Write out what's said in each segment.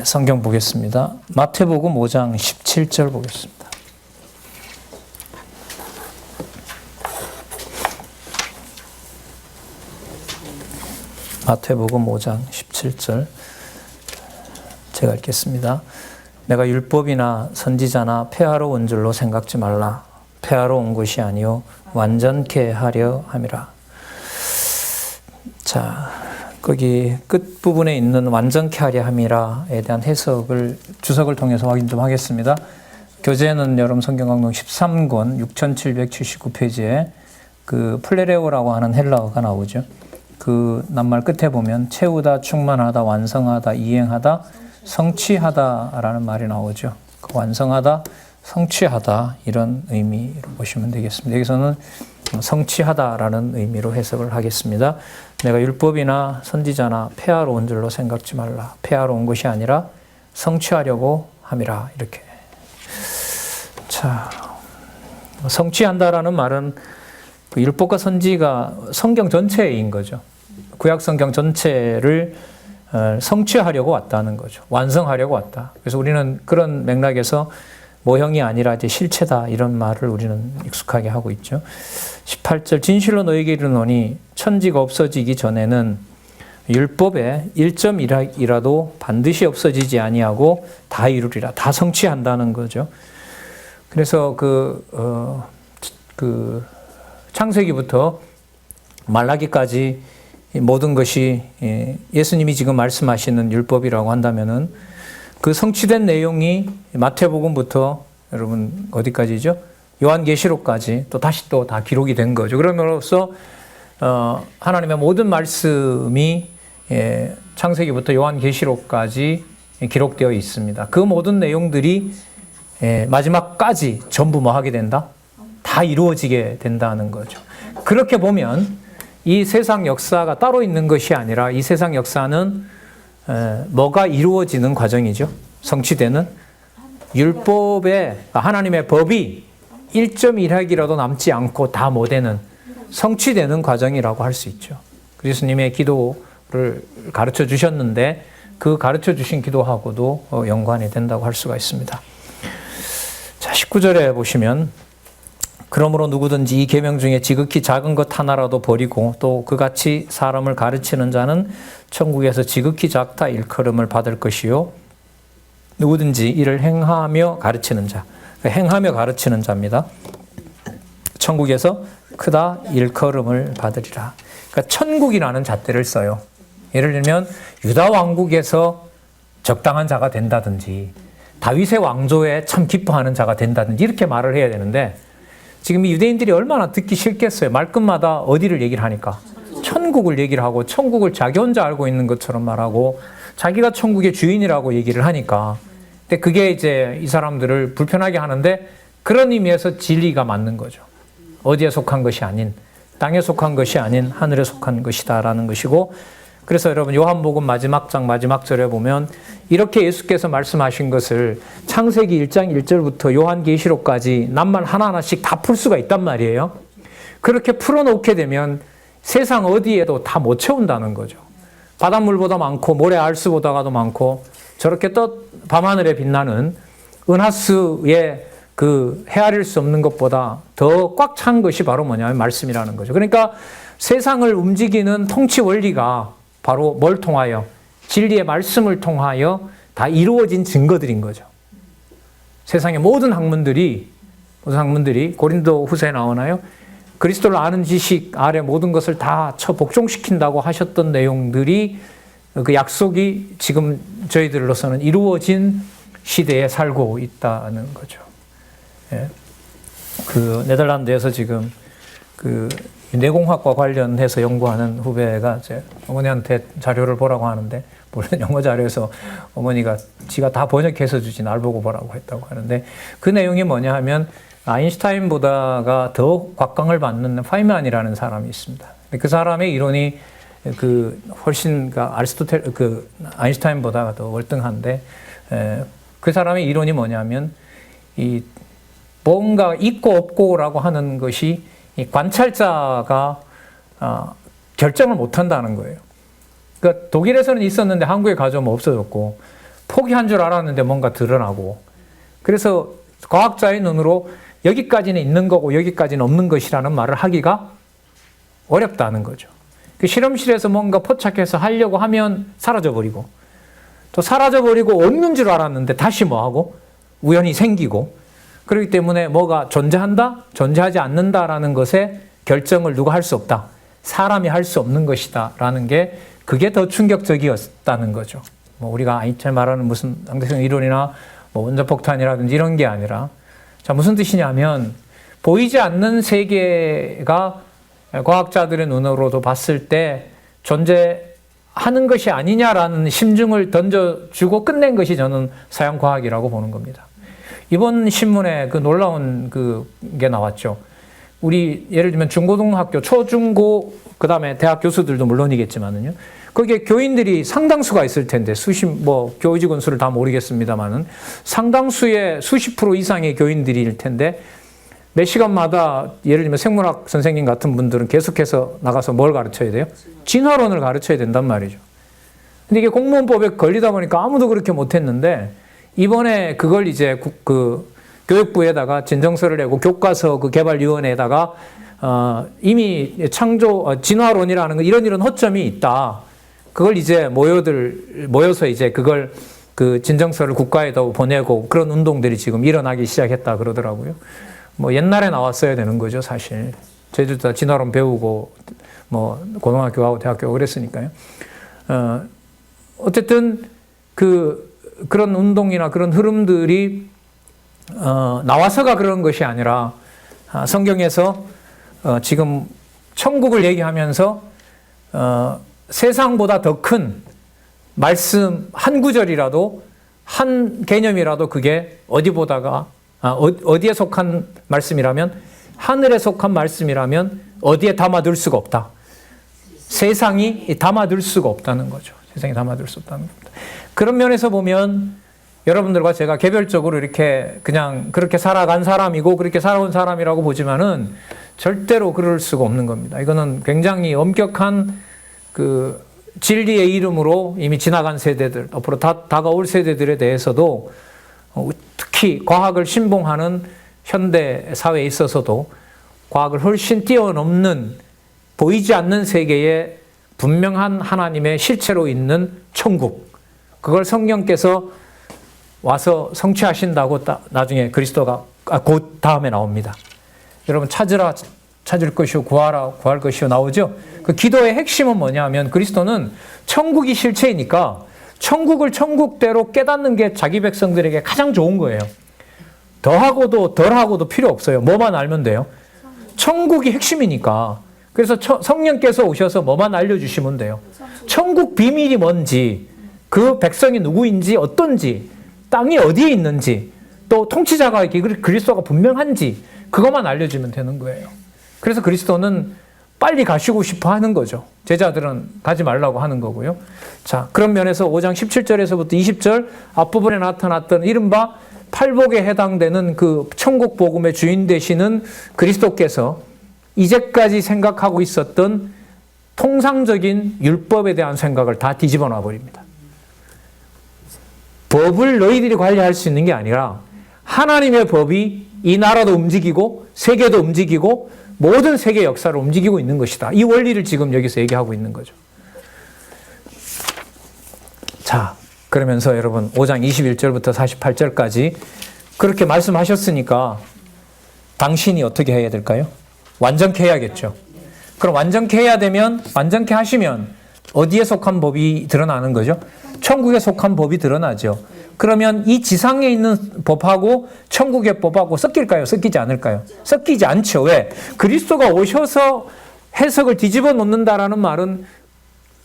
성경 보겠습니다. 마태복음 5장 17절 보겠습니다. 마태복음 5장 17절 제가 읽겠습니다. 내가 율법이나 선지자나 폐하러 온 줄로 생각지 말라. 폐하러 온 것이 아니요 완전케 하려 함이라. 자, 거기 끝부분에 있는 완전케 하려 함이라에 대한 해석을 주석을 통해서 확인 좀 하겠습니다. 교재는 여러분 성경강론 13권 6779페이지에 그 플레레오라고 하는 헬라어가 나오죠. 그 낱말 끝에 보면 채우다, 충만하다, 완성하다, 이행하다, 성취하다라는 말이 나오죠. 그 완성하다, 성취하다 이런 의미로 보시면 되겠습니다. 여기서는 성취하다라는 의미로 해석을 하겠습니다. 내가 율법이나 선지자나 폐하러 온 줄로 생각지 말라. 폐하러 온 것이 아니라 성취하려고 함이라. 이렇게. 자, 성취한다라는 말은 그 율법과 선지가 성경 전체인 거죠. 구약 성경 전체를 성취하려고 왔다는 거죠. 완성하려고 왔다. 그래서 우리는 그런 맥락에서 모형이 아니라 이제 실체다 이런 말을 우리는 익숙하게 하고 있죠. 18절 진실로 너에게 이르노니 천지가 없어지기 전에는 율법의 1점이라도 반드시 없어지지 아니하고 다 이루리라. 다 성취한다는 거죠. 그래서 창세기부터 말라기까지 모든 것이 예수님이 지금 말씀하시는 율법이라고 한다면은 그 성취된 내용이 마태복음부터 여러분 어디까지죠? 요한계시록까지 또 다시 또 다 기록이 된 거죠. 그럼으로써 하나님의 모든 말씀이 창세기부터 요한계시록까지 기록되어 있습니다. 그 모든 내용들이 마지막까지 전부 뭐 하게 된다? 다 이루어지게 된다는 거죠. 그렇게 보면 이 세상 역사가 따로 있는 것이 아니라 이 세상 역사는 뭐가 이루어지는 과정이죠. 성취되는 율법의 하나님의 법이 1.1핵이라도 남지 않고 다 못 되는 성취되는 과정이라고 할 수 있죠. 예수님의 기도를 가르쳐 주셨는데 그 가르쳐 주신 기도하고도 연관이 된다고 할 수가 있습니다. 자, 19절에 보시면 그러므로 누구든지 이 계명 중에 지극히 작은 것 하나라도 버리고 또 그같이 사람을 가르치는 자는 천국에서 지극히 작다 일컬음을 받을 것이요 누구든지 이를 행하며 가르치는 자, 행하며 가르치는 자입니다. 천국에서 크다 일컬음을 받으리라. 그러니까 천국이라는 잣대를 써요. 예를 들면 유다 왕국에서 적당한 자가 된다든지 다윗의 왕조에 참 기뻐하는 자가 된다든지 이렇게 말을 해야 되는데 지금 이 유대인들이 얼마나 듣기 싫겠어요. 말끝마다 어디를 얘기를 하니까 천국을 얘기를 하고 천국을 자기 혼자 알고 있는 것처럼 말하고 자기가 천국의 주인이라고 얘기를 하니까 근데 그게 이제 이 사람들을 불편하게 하는데 그런 의미에서 진리가 맞는 거죠. 어디에 속한 것이 아닌 땅에 속한 것이 아닌 하늘에 속한 것이다라는 것이고 그래서 여러분 요한복음 마지막 장 마지막 절에 보면 이렇게 예수께서 말씀하신 것을 창세기 1장 1절부터 요한계시록까지 낱말 하나하나씩 다 풀 수가 있단 말이에요. 그렇게 풀어놓게 되면 세상 어디에도 다 못 채운다는 거죠. 바닷물보다 많고 모래 알수보다도 많고 저렇게 밤하늘에 빛나는 은하수의 그 헤아릴 수 없는 것보다 더 꽉 찬 것이 바로 뭐냐면 말씀이라는 거죠. 그러니까 세상을 움직이는 통치 원리가 바로 뭘 통하여? 진리의 말씀을 통하여 다 이루어진 증거들인 거죠. 세상의 모든 학문들이 고린도 후서에 나오나요? 그리스도를 아는 지식 아래 모든 것을 다 복종시킨다고 하셨던 내용들이 그 약속이 지금 저희들로서는 이루어진 시대에 살고 있다는 거죠. 예. 그 네덜란드에서 지금 그 뇌공학과 관련해서 연구하는 후배가 제 어머니한테 자료를 보라고 하는데 물론 영어 자료에서 어머니가 지가 다 번역해서 주지 날 보고 보라고 했다고 하는데 그 내용이 뭐냐 하면 아인슈타인보다가 더 곽광을 받는 파이만이라는 사람이 있습니다. 그 사람의 이론이 그 훨씬 아인슈타인보다 더 월등한데 그 사람의 이론이 뭐냐면 이 뭔가 있고 없고라고 하는 것이 이 관찰자가 결정을 못 한다는 거예요. 그러니까 독일에서는 있었는데 한국에 가져오면 없어졌고 포기한 줄 알았는데 뭔가 드러나고, 그래서 과학자의 눈으로 여기까지는 있는 거고 여기까지는 없는 것이라는 말을 하기가 어렵다는 거죠. 그 실험실에서 뭔가 포착해서 하려고 하면 사라져버리고, 또 사라져버리고 없는 줄 알았는데 다시 뭐하고 우연히 생기고, 그렇기 때문에 뭐가 존재한다, 존재하지 않는다라는 것에 결정을 누가 할 수 없다, 사람이 할 수 없는 것이다 라는 게, 그게 더 충격적이었다는 거죠. 뭐 우리가 아인슈타인 말하는 무슨 상대성 이론이나 뭐 원자폭탄이라든지 이런 게 아니라, 자, 무슨 뜻이냐면 보이지 않는 세계가 과학자들의 눈으로도 봤을 때 존재하는 것이 아니냐라는 심증을 던져주고 끝낸 것이 저는 서양과학이라고 보는 겁니다. 이번 신문에 그 놀라운 그게 나왔죠. 우리 예를 들면 중고등학교, 초중고, 그 다음에 대학 교수들도 물론이겠지만은요, 거기에 교인들이 상당수가 있을 텐데, 교우 직원 수를 다 모르겠습니다만은 상당수의 수십 프로 이상의 교인들일 텐데, 매 시간마다 예를 들면 생물학 선생님 같은 분들은 계속해서 나가서 뭘 가르쳐야 돼요? 진화론을 가르쳐야 된단 말이죠. 근데 이게 공무원법에 걸리다 보니까 아무도 그렇게 못했는데, 이번에 그걸 이제 교육부에다가 진정서를 내고 교과서 그 개발위원회에다가 이미 진화론이라는 거 이런 허점이 있다. 그걸 이제 모여서 이제 그걸 그 진정서를 국가에다 보내고 그런 운동들이 지금 일어나기 시작했다 그러더라고요. 뭐 옛날에 나왔어야 되는 거죠, 사실. 저희도 다 진화론 배우고 뭐 고등학교 가고 대학교 가고 그랬으니까요. 어쨌든 그런 운동이나 그런 흐름들이 나와서가 그런 것이 아니라 성경에서 지금 천국을 얘기하면서 세상보다 더 큰 말씀 한 구절이라도, 한 개념이라도 그게 어디에 속한 말씀이라면, 하늘에 속한 말씀이라면 어디에 담아둘 수가 없다. 세상이 담아둘 수가 없다는 거죠. 세상이 담아둘 수 없다는 겁니다. 그런 면에서 보면 여러분들과 제가 개별적으로 이렇게 그냥 그렇게 살아간 사람이고 그렇게 살아온 사람이라고 보지만은 절대로 그럴 수가 없는 겁니다. 이거는 굉장히 엄격한 그 진리의 이름으로 이미 지나간 세대들, 앞으로 다가올 세대들에 대해서도, 특히 과학을 신봉하는 현대 사회에 있어서도 과학을 훨씬 뛰어넘는 보이지 않는 세계에 분명한 하나님의 실체로 있는 천국, 그걸 성령께서 와서 성취하신다고 나중에 그리스도가 곧 다음에 나옵니다. 여러분, 찾을 것이요 구하라 구할 것이요 나오죠. 그 기도의 핵심은 뭐냐면, 그리스도는 천국이 실체이니까 천국을 천국대로 깨닫는 게 자기 백성들에게 가장 좋은 거예요. 더하고도 덜하고도 필요 없어요. 뭐만 알면 돼요. 천국이 핵심이니까. 그래서 성령께서 오셔서 뭐만 알려주시면 돼요. 천국 비밀이 뭔지, 그 백성이 누구인지, 어떤지, 땅이 어디에 있는지, 또 통치자가 그리스도가 분명한지, 그것만 알려주면 되는 거예요. 그래서 그리스도는 빨리 가시고 싶어 하는 거죠. 제자들은 가지 말라고 하는 거고요. 자, 그런 면에서 5장 17절에서부터 20절 앞부분에 나타났던 이른바 팔복에 해당되는 그 천국 복음의 주인 되시는 그리스도께서 이제까지 생각하고 있었던 통상적인 율법에 대한 생각을 다 뒤집어 놔 버립니다. 법을 너희들이 관리할 수 있는 게 아니라 하나님의 법이 이 나라도 움직이고 세계도 움직이고 모든 세계 역사를 움직이고 있는 것이다. 이 원리를 지금 여기서 얘기하고 있는 거죠. 자, 그러면서 여러분 5장 21절부터 48절까지 그렇게 말씀하셨으니까 당신이 어떻게 해야 될까요? 완전케 해야겠죠. 그럼 완전케 해야 되면, 완전케 하시면 어디에 속한 법이 드러나는 거죠? 천국에 속한 법이 드러나죠. 그러면 이 지상에 있는 법하고 천국의 법하고 섞일까요? 섞이지 않을까요? 섞이지 않죠. 왜? 그리스도가 오셔서 해석을 뒤집어 놓는다라는 말은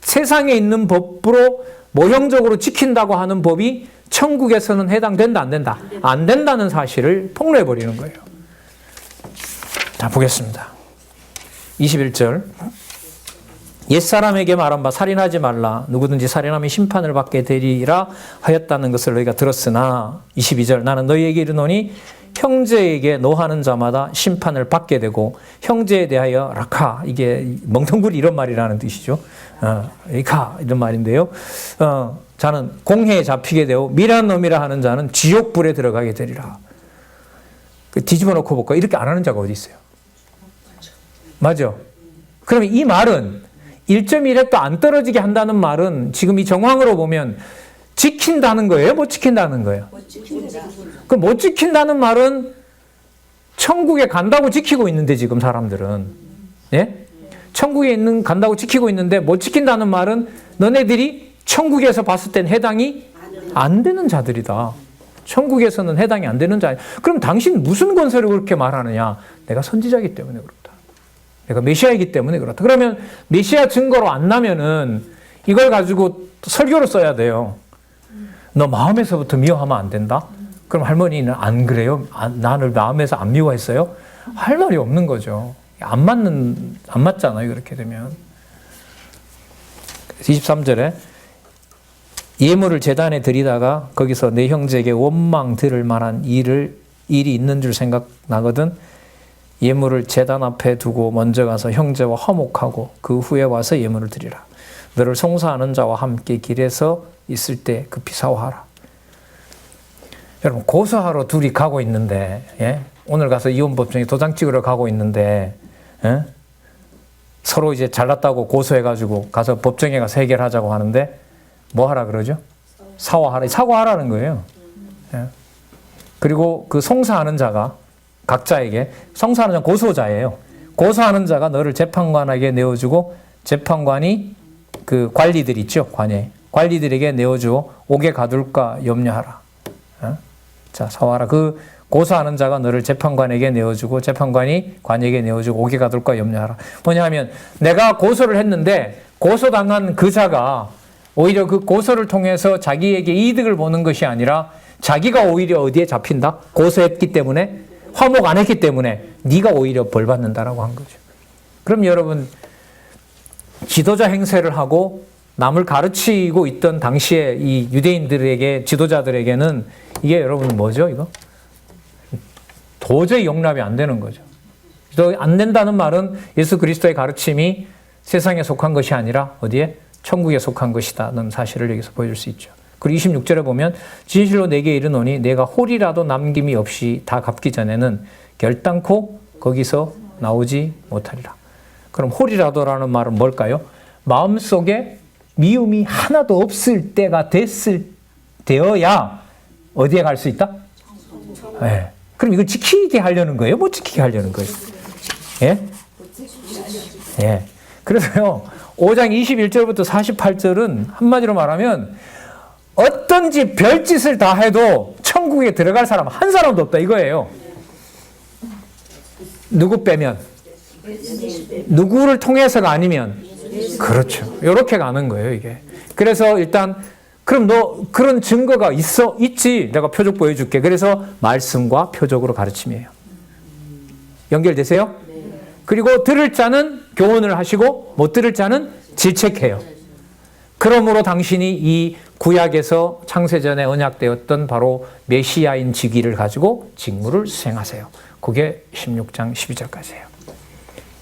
세상에 있는 법으로 모형적으로 지킨다고 하는 법이 천국에서는 해당된다, 안 된다? 안 된다는 사실을 폭로해 버리는 거예요. 자, 보겠습니다. 21절. 옛사람에게 말한 바 살인하지 말라. 누구든지 살인하면 심판을 받게 되리라 하였다는 것을 너희가 들었으나, 22절. 나는 너희에게 이르노니 형제에게 노하는 자마다 심판을 받게 되고 형제에 대하여 라카, 이게 멍텅구리 이런 말이라는 뜻이죠. 이카 이런 말인데요. 자는 공회에 잡히게 되고 미련한 놈이라 하는 자는 지옥불에 들어가게 되리라. 뒤집어 놓고 볼까? 이렇게 안 하는 자가 어디 있어요? 맞아. 그러면 이 말은 1.1획도 안 떨어지게 한다는 말은 지금 이 정황으로 보면 지킨다는 거예요? 못 지킨다는 거예요? 그럼 못 지킨다는 말은 천국에 간다고 지키고 있는데 지금 사람들은. 예? 천국에 간다고 지키고 있는데 못 지킨다는 말은 너네들이 천국에서 봤을 땐 해당이 안 되는 자들이다. 천국에서는 해당이 안 되는 자. 그럼 당신 무슨 권세로 그렇게 말하느냐? 내가 선지자이기 때문에 그렇다. 내가 메시아이기 때문에 그렇다. 그러면 메시아 증거로 안 나면은 이걸 가지고 설교로 써야 돼요. 너 마음에서부터 미워하면 안 된다? 그럼 할머니는 안 그래요? 나를 마음에서 안 미워했어요? 할 말이 없는 거죠. 안 맞잖아요. 그렇게 되면. 23절에 예물을 제단에 드리다가 거기서 내 형제에게 원망 들을 만한 일이 있는 줄 생각나거든 예물을 제단 앞에 두고 먼저 가서 형제와 화목하고 그 후에 와서 예물을 드리라. 너를 송사하는 자와 함께 길에서 있을 때 급히 사오하라. 여러분 고소하러 둘이 가고 있는데 예? 오늘 가서 이혼법정에 도장 찍으러 가고 있는데 예? 서로 이제 잘났다고 고소해가지고 가서 법정에 가서 해결하자고 하는데 뭐 하라 그러죠? 사과하라는 거예요. 예. 그리고 그 송사하는 자가 각자에게 송사하는 자는 고소자예요. 고소하는 자가 너를 재판관에게 내어주고 재판관이 그 관리들 있죠. 관리들에게 내어주고 옥에 가둘까 염려하라. 예? 자, 사와라. 그 고소하는 자가 너를 재판관에게 내어주고 재판관이 관에게 내어주고 옥에 가둘까 염려하라. 뭐냐 하면 내가 고소를 했는데 고소당한 그 자가 오히려 그 고소를 통해서 자기에게 이득을 보는 것이 아니라 자기가 오히려 어디에 잡힌다? 고소했기 때문에 화목 안 했기 때문에 네가 오히려 벌 받는다라고 한 거죠. 그럼 여러분 지도자 행세를 하고 남을 가르치고 있던 당시에 이 유대인들에게 지도자들에게는 이게 여러분 뭐죠 이거? 도저히 용납이 안 되는 거죠. 안 된다는 말은 예수 그리스도의 가르침이 세상에 속한 것이 아니라 어디에? 천국에 속한 것이다는 사실을 여기서 보여줄 수 있죠. 그리고 26절에 보면 진실로 내게 이르노니 내가 홀이라도 남김이 없이 다 갚기 전에는 결단코 거기서 나오지 못하리라. 그럼 홀이라도라는 말은 뭘까요? 마음속에 미움이 하나도 없을 때가 되어야 어디에 갈 수 있다? 네. 그럼 이걸 지키게 하려는 거예요? 못 지키게 하려는 거예요? 예? 예. 그래서요, 5장 21절부터 48절은 한마디로 말하면 어떤지 별짓을 다 해도 천국에 들어갈 사람 한 사람도 없다 이거예요. 누구 빼면? 누구를 통해서가 아니면? 그렇죠. 이렇게 가는 거예요, 이게. 그래서 일단 그럼 너 그런 증거가 있지. 내가 표적 보여줄게. 그래서 말씀과 표적으로 가르침이에요. 연결되세요? 그리고 들을 자는 교훈을 하시고 못 들을 자는 질책해요. 그러므로 당신이 이 구약에서 창세전에 언약되었던 바로 메시아인 직위를 가지고 직무를 수행하세요. 그게 16장 12절까지예요.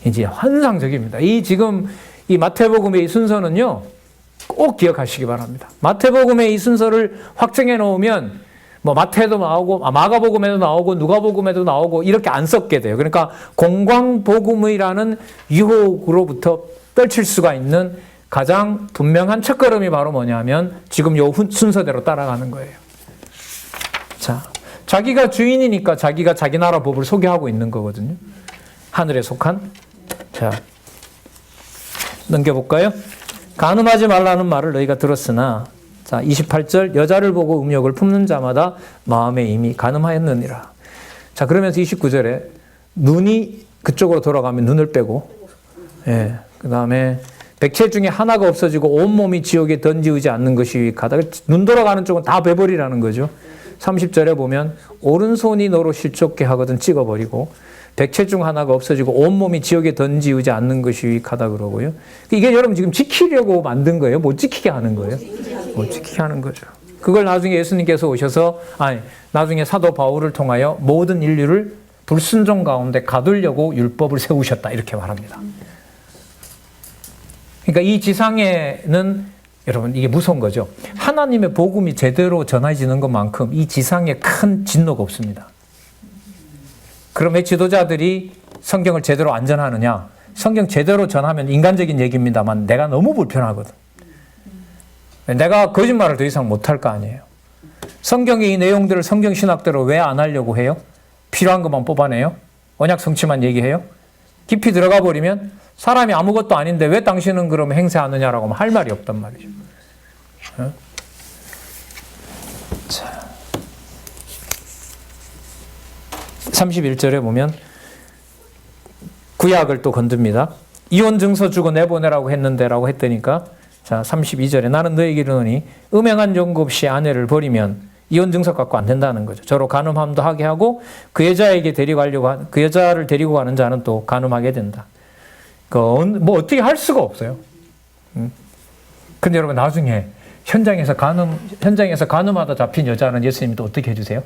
이제 환상적입니다. 지금 이 마태복음의 이 순서는요, 꼭 기억하시기 바랍니다. 마태복음의 이 순서를 확정해 놓으면 뭐 마태도 나오고 마가복음에도 나오고 누가복음에도 나오고 이렇게 안 섞게 돼요. 그러니까 공광복음이라는 유혹으로부터 떨칠 수가 있는 가장 분명한 첫걸음이 바로 뭐냐면 지금 요 순서대로 따라가는 거예요. 자, 자기가 주인이니까 자기가 자기 나라 법을 소개하고 있는 거거든요. 하늘에 속한. 자, 넘겨볼까요? 간음하지 말라는 말을 너희가 들었으나 자, 28절 여자를 보고 음욕을 품는 자마다 마음에 이미 간음하였느니라. 자, 그러면서 29절에 눈이 그쪽으로 돌아가면 눈을 빼고 예, 그 다음에 백체 중에 하나가 없어지고 온몸이 지옥에 던지지 않는 것이 유익하다. 눈 돌아가는 쪽은 다 베버리라는 거죠. 30절에 보면 오른손이 너로 실족게 하거든 찍어버리고 백체 중 하나가 없어지고 온몸이 지옥에 던지지 않는 것이 유익하다 그러고요. 이게 여러분 지금 지키려고 만든 거예요? 못 지키게 하는 거예요? 못 지키게 하는 거죠. 그걸 나중에 예수님께서 오셔서, 나중에 사도 바울을 통하여 모든 인류를 불순종 가운데 가두려고 율법을 세우셨다. 이렇게 말합니다. 그러니까 이 지상에는, 여러분, 이게 무서운 거죠. 하나님의 복음이 제대로 전해지는 것만큼 이 지상에 큰 진노가 없습니다. 그럼 왜 지도자들이 성경을 제대로 안 전하느냐? 성경 제대로 전하면 인간적인 얘기입니다만 내가 너무 불편하거든. 내가 거짓말을 더 이상 못할 거 아니에요. 성경의 이 내용들을 성경신학대로 왜 안 하려고 해요? 필요한 것만 뽑아내요? 언약 성취만 얘기해요? 깊이 들어가 버리면 사람이 아무것도 아닌데 왜 당신은 그럼 행세하느냐라고 하면 할 말이 없단 말이죠. 자, 31절에 보면 구약을 또 건듭니다. 이혼 증서 주고 내보내라고 했는데라고 했더니까, 자, 32절에 나는 너에게 이르노니 음행한 종구 없이 아내를 버리면 이혼 증서 갖고 안 된다는 거죠. 저로 간음함도 하게 하고 그 여자를 데리고 가는 자는 또 간음하게 된다. 뭐 어떻게 할 수가 없어요. 근데 여러분, 나중에 현장에서 간음하다 잡힌 여자는 예수님이 또 어떻게 해주세요?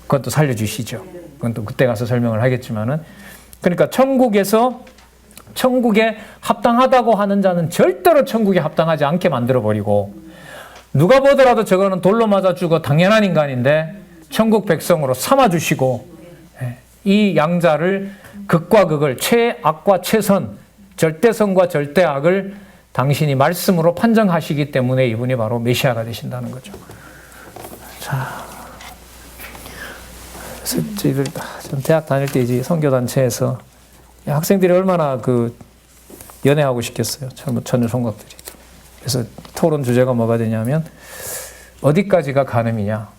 그건 또 살려주시죠. 그건 또 그때 가서 설명을 하겠지만은, 그러니까 천국에 합당하다고 하는 자는 절대로 천국에 합당하지 않게 만들어버리고, 누가 보더라도 저거는 돌로 맞아 죽어 당연한 인간인데 천국 백성으로 삼아주시고, 이 양자를, 극과 극을, 최악과 최선, 절대선과 절대악을 당신이 말씀으로 판정하시기 때문에 이분이 바로 메시아가 되신다는 거죠. 자, 그래서 저희들 전 대학 다닐 때 이제 선교단체에서 학생들이 얼마나 연애하고 싶겠어요. 젊은 총각들이. 그래서 토론 주제가 뭐가 되냐면, 어디까지가 간음이냐?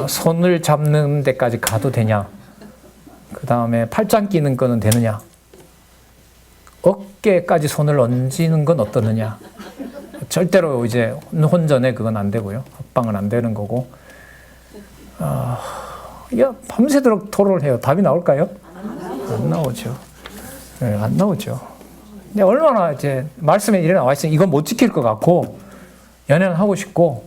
손을 잡는 데까지 가도 되냐? 그 다음에 팔짱 끼는 거는 되느냐? 어깨까지 손을 얹는 건 어떠느냐? 절대로 이제 혼전에 그건 안 되고요. 합방은 안 되는 거고. 밤새도록 토론을 해요. 답이 나올까요? 안 나오죠. 네, 안 나오죠. 근데 얼마나 이제 말씀에 이래 나와 있으니 이건 못 지킬 것 같고, 연애는 하고 싶고,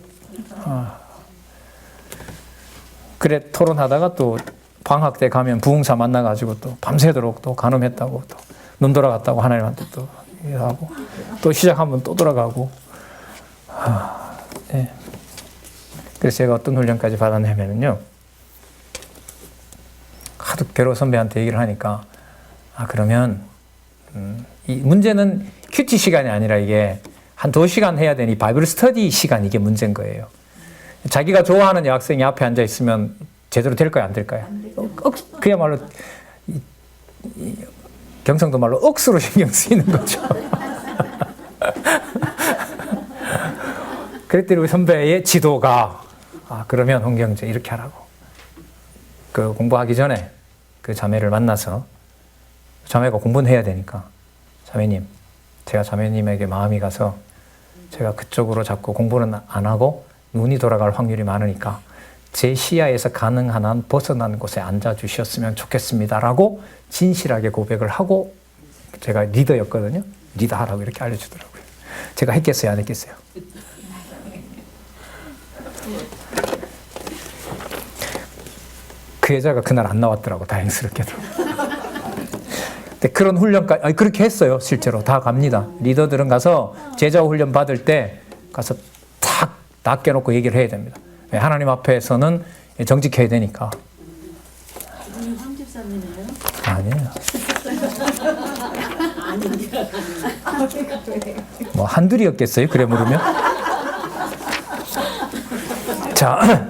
그래 토론하다가 또 방학 때 가면 부흥사 만나가지고 또 밤새도록 또 간음했다고, 또 눈 돌아갔다고 하나님한테 또 하고, 또 시작하면 또 돌아가고. 네. 그래서 제가 어떤 훈련까지 받았냐면요, 하도 괴로 선배한테 얘기를 하니까, 그러면 이 문제는 큐티 시간이 아니라 이게 한 2시간 해야 되니 바이블 스터디 시간, 이게 문제인 거예요. 자기가 좋아하는 여학생이 앞에 앉아 있으면 제대로 될까요, 안 될까요? 그야말로 경상도 말로 억수로 신경 쓰이는 거죠. 그랬더니 우리 선배의 지도가, 그러면 홍경재 이렇게 하라고. 공부하기 전에 그 자매를 만나서, 자매가 공부는 해야 되니까, 자매님, 제가 자매님에게 마음이 가서 제가 그쪽으로 자꾸 공부는 안 하고 눈이 돌아갈 확률이 많으니까 제 시야에서 가능한 한 벗어난 곳에 앉아주셨으면 좋겠습니다라고 진실하게 고백을 하고, 제가 리더였거든요. 리더하라고 이렇게 알려주더라고요. 제가 했겠어요, 안 했겠어요? 그 여자가 그날 안 나왔더라고, 다행스럽게도. 근데 그런 훈련까지, 그렇게 했어요, 실제로. 다 갑니다. 리더들은 가서 제자 훈련 받을 때 가서 탁 낚여놓고 얘기를 해야 됩니다. 하나님 앞에서는 정직해야 되니까. 황 집사님이에요? 아니에요. 뭐 한둘이었겠어요, 그래 물으면? 자,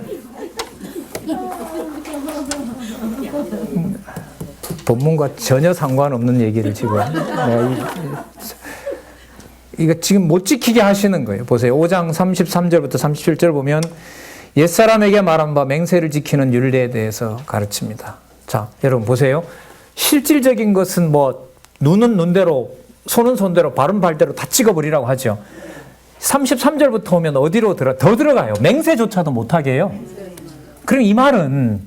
본문과 전혀 상관없는 얘기를 지금 이거 지금 못 지키게 하시는 거예요. 보세요. 5장 33절부터 37절 보면 옛사람에게 말한 바 맹세를 지키는 율례에 대해서 가르칩니다. 자, 여러분 보세요. 실질적인 것은 뭐 눈은 눈대로, 손은 손대로, 발은 발대로 다 찍어버리라고 하죠. 33절부터 오면 어디로 더 들어가요. 맹세조차도 못하게 해요. 그럼 이 말은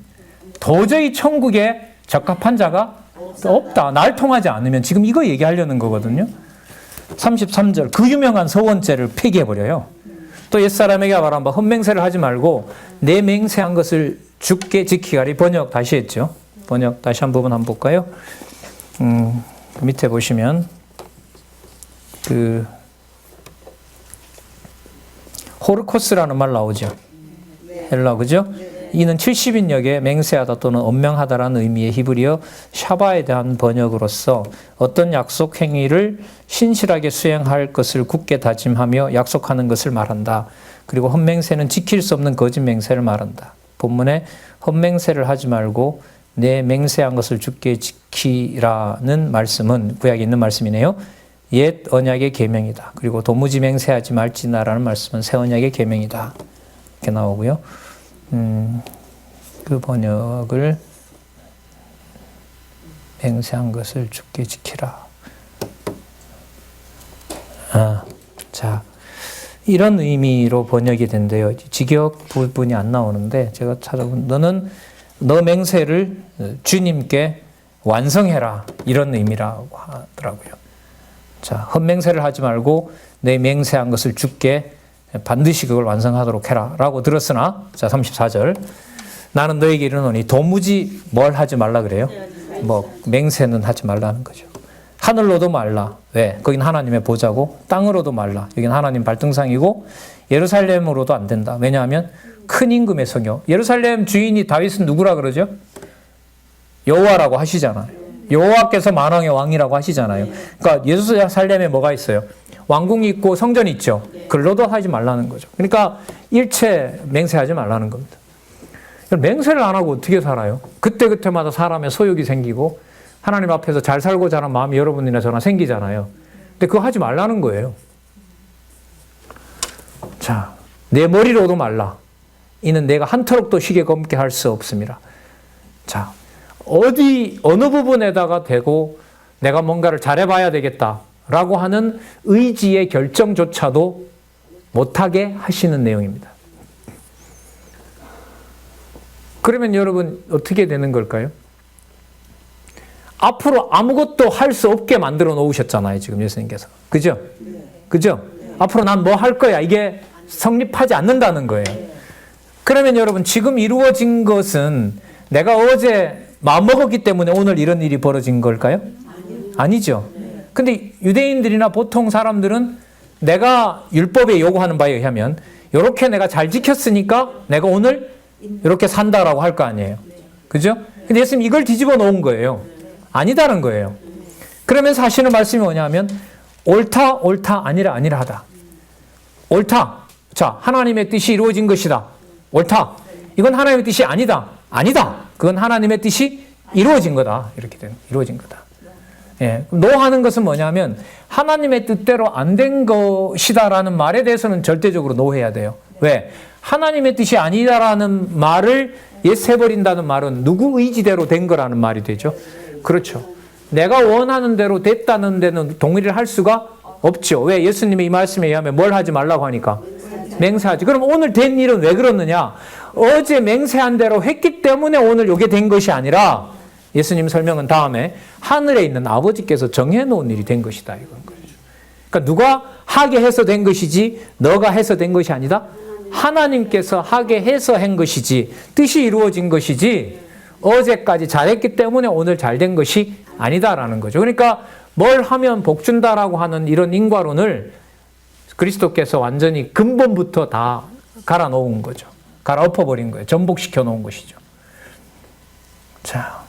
도저히 천국에 적합한 자가 없다. 날 통하지 않으면, 지금 이거 얘기하려는 거거든요. 33절, 그 유명한 서원죄를 폐기해버려요. 또 옛사람에게 말하면 헛맹세를 하지 말고 내 맹세한 것을 주께 지키라. 이 번역 다시 했죠. 번역 다시 한 부분 한번 볼까요? 밑에 보시면 그 호르코스라는 말 나오죠. 헬라 그죠? 이는 70인역에 맹세하다 또는 언명하다라는 의미의 히브리어 샤바에 대한 번역으로서 어떤 약속 행위를 신실하게 수행할 것을 굳게 다짐하며 약속하는 것을 말한다. 그리고 헛맹세는 지킬 수 없는 거짓 맹세를 말한다. 본문에 헛맹세를 하지 말고 내 맹세한 것을 주께 지키라는 말씀은 구약에 있는 말씀이네요. 옛 언약의 계명이다. 그리고 도무지 맹세하지 말지나라는 말씀은 새 언약의 계명이다. 이렇게 나오고요. 그 번역을 맹세한 것을 주께 지키라. 자, 이런 의미로 번역이 된대요. 직역 부분이 안 나오는데 제가 찾아본 너는 너 맹세를 주님께 완성해라 이런 의미라고 하더라고요. 자, 헛맹세를 하지 말고 내 맹세한 것을 주께 반드시 그걸 완성하도록 해라 라고 들었으나 자 34절 나는 너에게 이르노니 도무지 뭘 하지 말라 그래요? 뭐 맹세는 하지 말라는 거죠. 하늘로도 말라. 왜? 거긴 하나님의 보좌고 땅으로도 말라. 여긴 하나님 발등상이고 예루살렘으로도 안 된다. 왜냐하면 큰 임금의 성요. 예루살렘 주인이 다윗은 누구라 그러죠? 여호와라고 하시잖아요. 여호와께서 만왕의 왕이라고 하시잖아요. 그러니까 예루살렘에 뭐가 있어요? 왕궁이 있고 성전이 있죠. 글로도 하지 말라는 거죠. 그러니까 일체 맹세하지 말라는 겁니다. 맹세를 안 하고 어떻게 살아요? 그때그때마다 사람의 소욕이 생기고 하나님 앞에서 잘 살고자 하는 마음이 여러분이나 저나 생기잖아요. 근데 그거 하지 말라는 거예요. 자, 내 머리로도 말라. 이는 내가 한터럭도 쉬게 검게 할 수 없습니다. 자, 어느 부분에다가 대고 내가 뭔가를 잘해봐야 되겠다라고 하는 의지의 결정조차도 못하게 하시는 내용입니다. 그러면 여러분 어떻게 되는 걸까요? 앞으로 아무것도 할 수 없게 만들어 놓으셨잖아요. 지금 예수님께서. 그죠? 그죠? 앞으로 난 뭐 할 거야. 이게 성립하지 않는다는 거예요. 그러면 여러분 지금 이루어진 것은 내가 어제 마음먹었기 때문에 오늘 이런 일이 벌어진 걸까요? 아니죠. 근데 유대인들이나 보통 사람들은 내가 율법에 요구하는 바에 의하면 이렇게 내가 잘 지켰으니까 내가 오늘 이렇게 산다라고 할 거 아니에요. 그죠? 근데 예수님 이걸 뒤집어 놓은 거예요. 아니다는 거예요. 그러면서 하시는 말씀이 뭐냐면 옳다, 옳다, 아니라, 아니라 하다. 옳다. 자, 하나님의 뜻이 이루어진 것이다. 옳다. 이건 하나님의 뜻이 아니다. 아니다. 그건 하나님의 뜻이 이루어진 거다. 이렇게 되는, 이루어진 거다. 예. 노하는 것은 뭐냐면 하나님의 뜻대로 안 된 것이다라는 말에 대해서는 절대적으로 노해야 돼요. 왜? 하나님의 뜻이 아니다라는 말을 예세버린다는 말은 누구 의지대로 된 거라는 말이 되죠. 그렇죠. 내가 원하는 대로 됐다는 데는 동의를 할 수가 없죠. 왜? 예수님의 이 말씀에 의하면 뭘 하지 말라고 하니까? 맹세하지. 그럼 오늘 된 일은 왜 그렇느냐? 어제 맹세한 대로 했기 때문에 오늘 이게 된 것이 아니라 예수님 설명은 다음에 하늘에 있는 아버지께서 정해놓은 일이 된 것이다. 이건 거죠. 그러니까 누가 하게 해서 된 것이지 너가 해서 된 것이 아니다. 하나님께서 하게 해서 한 것이지 뜻이 이루어진 것이지 어제까지 잘했기 때문에 오늘 잘된 것이 아니다라는 거죠. 그러니까 뭘 하면 복 준다라고 하는 이런 인과론을 그리스도께서 완전히 근본부터 다 갈아 놓은 거죠. 갈아 엎어버린 거예요. 전복시켜 놓은 것이죠. 자,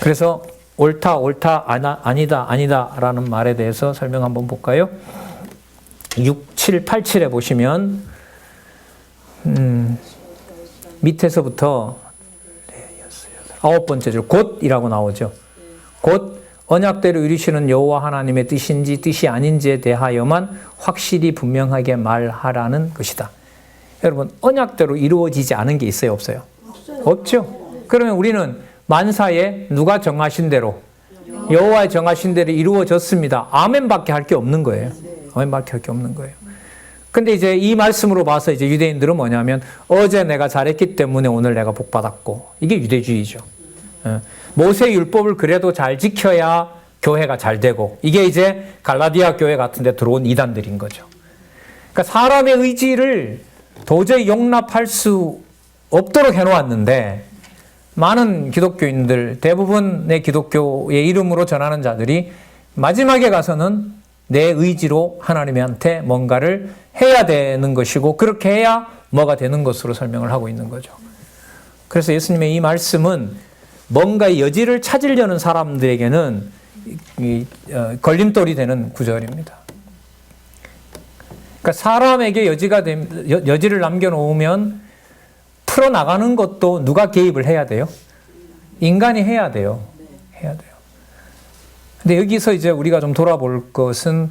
그래서 옳다, 옳다, 아니다, 아니다라는 말에 대해서 설명 한번 볼까요? 6, 7, 8, 7에 보시면 밑에서부터 9번째 줄 곧이라고 나오죠. 곧 언약대로 이루시는 여호와 하나님의 뜻인지 뜻이 아닌지에 대하여만 확실히 분명하게 말하라는 것이다. 여러분 언약대로 이루어지지 않은 게 있어요? 없어요? 없죠. 그러면 우리는 만사에 누가 정하신 대로 여호와의 정하신 대로 이루어졌습니다. 아멘밖에 할 게 없는 거예요. 아멘밖에 할 게 없는 거예요. 근데 이제 이 말씀으로 봐서 이제 유대인들은 뭐냐면 어제 내가 잘했기 때문에 오늘 내가 복 받았고 이게 유대주의죠. 모세 율법을 그래도 잘 지켜야 교회가 잘 되고 이게 이제 갈라디아 교회 같은 데 들어온 이단들인 거죠. 그러니까 사람의 의지를 도저히 용납할 수 없도록 해놓았는데 많은 기독교인들, 대부분의 기독교의 이름으로 전하는 자들이 마지막에 가서는 내 의지로 하나님한테 뭔가를 해야 되는 것이고 그렇게 해야 뭐가 되는 것으로 설명을 하고 있는 거죠. 그래서 예수님의 이 말씀은 뭔가 여지를 찾으려는 사람들에게는 걸림돌이 되는 구절입니다. 그러니까 사람에게 여지를 남겨놓으면 풀어나가는 것도 누가 개입을 해야 돼요? 인간이 해야 돼요. 해야 돼요. 근데 여기서 이제 우리가 좀 돌아볼 것은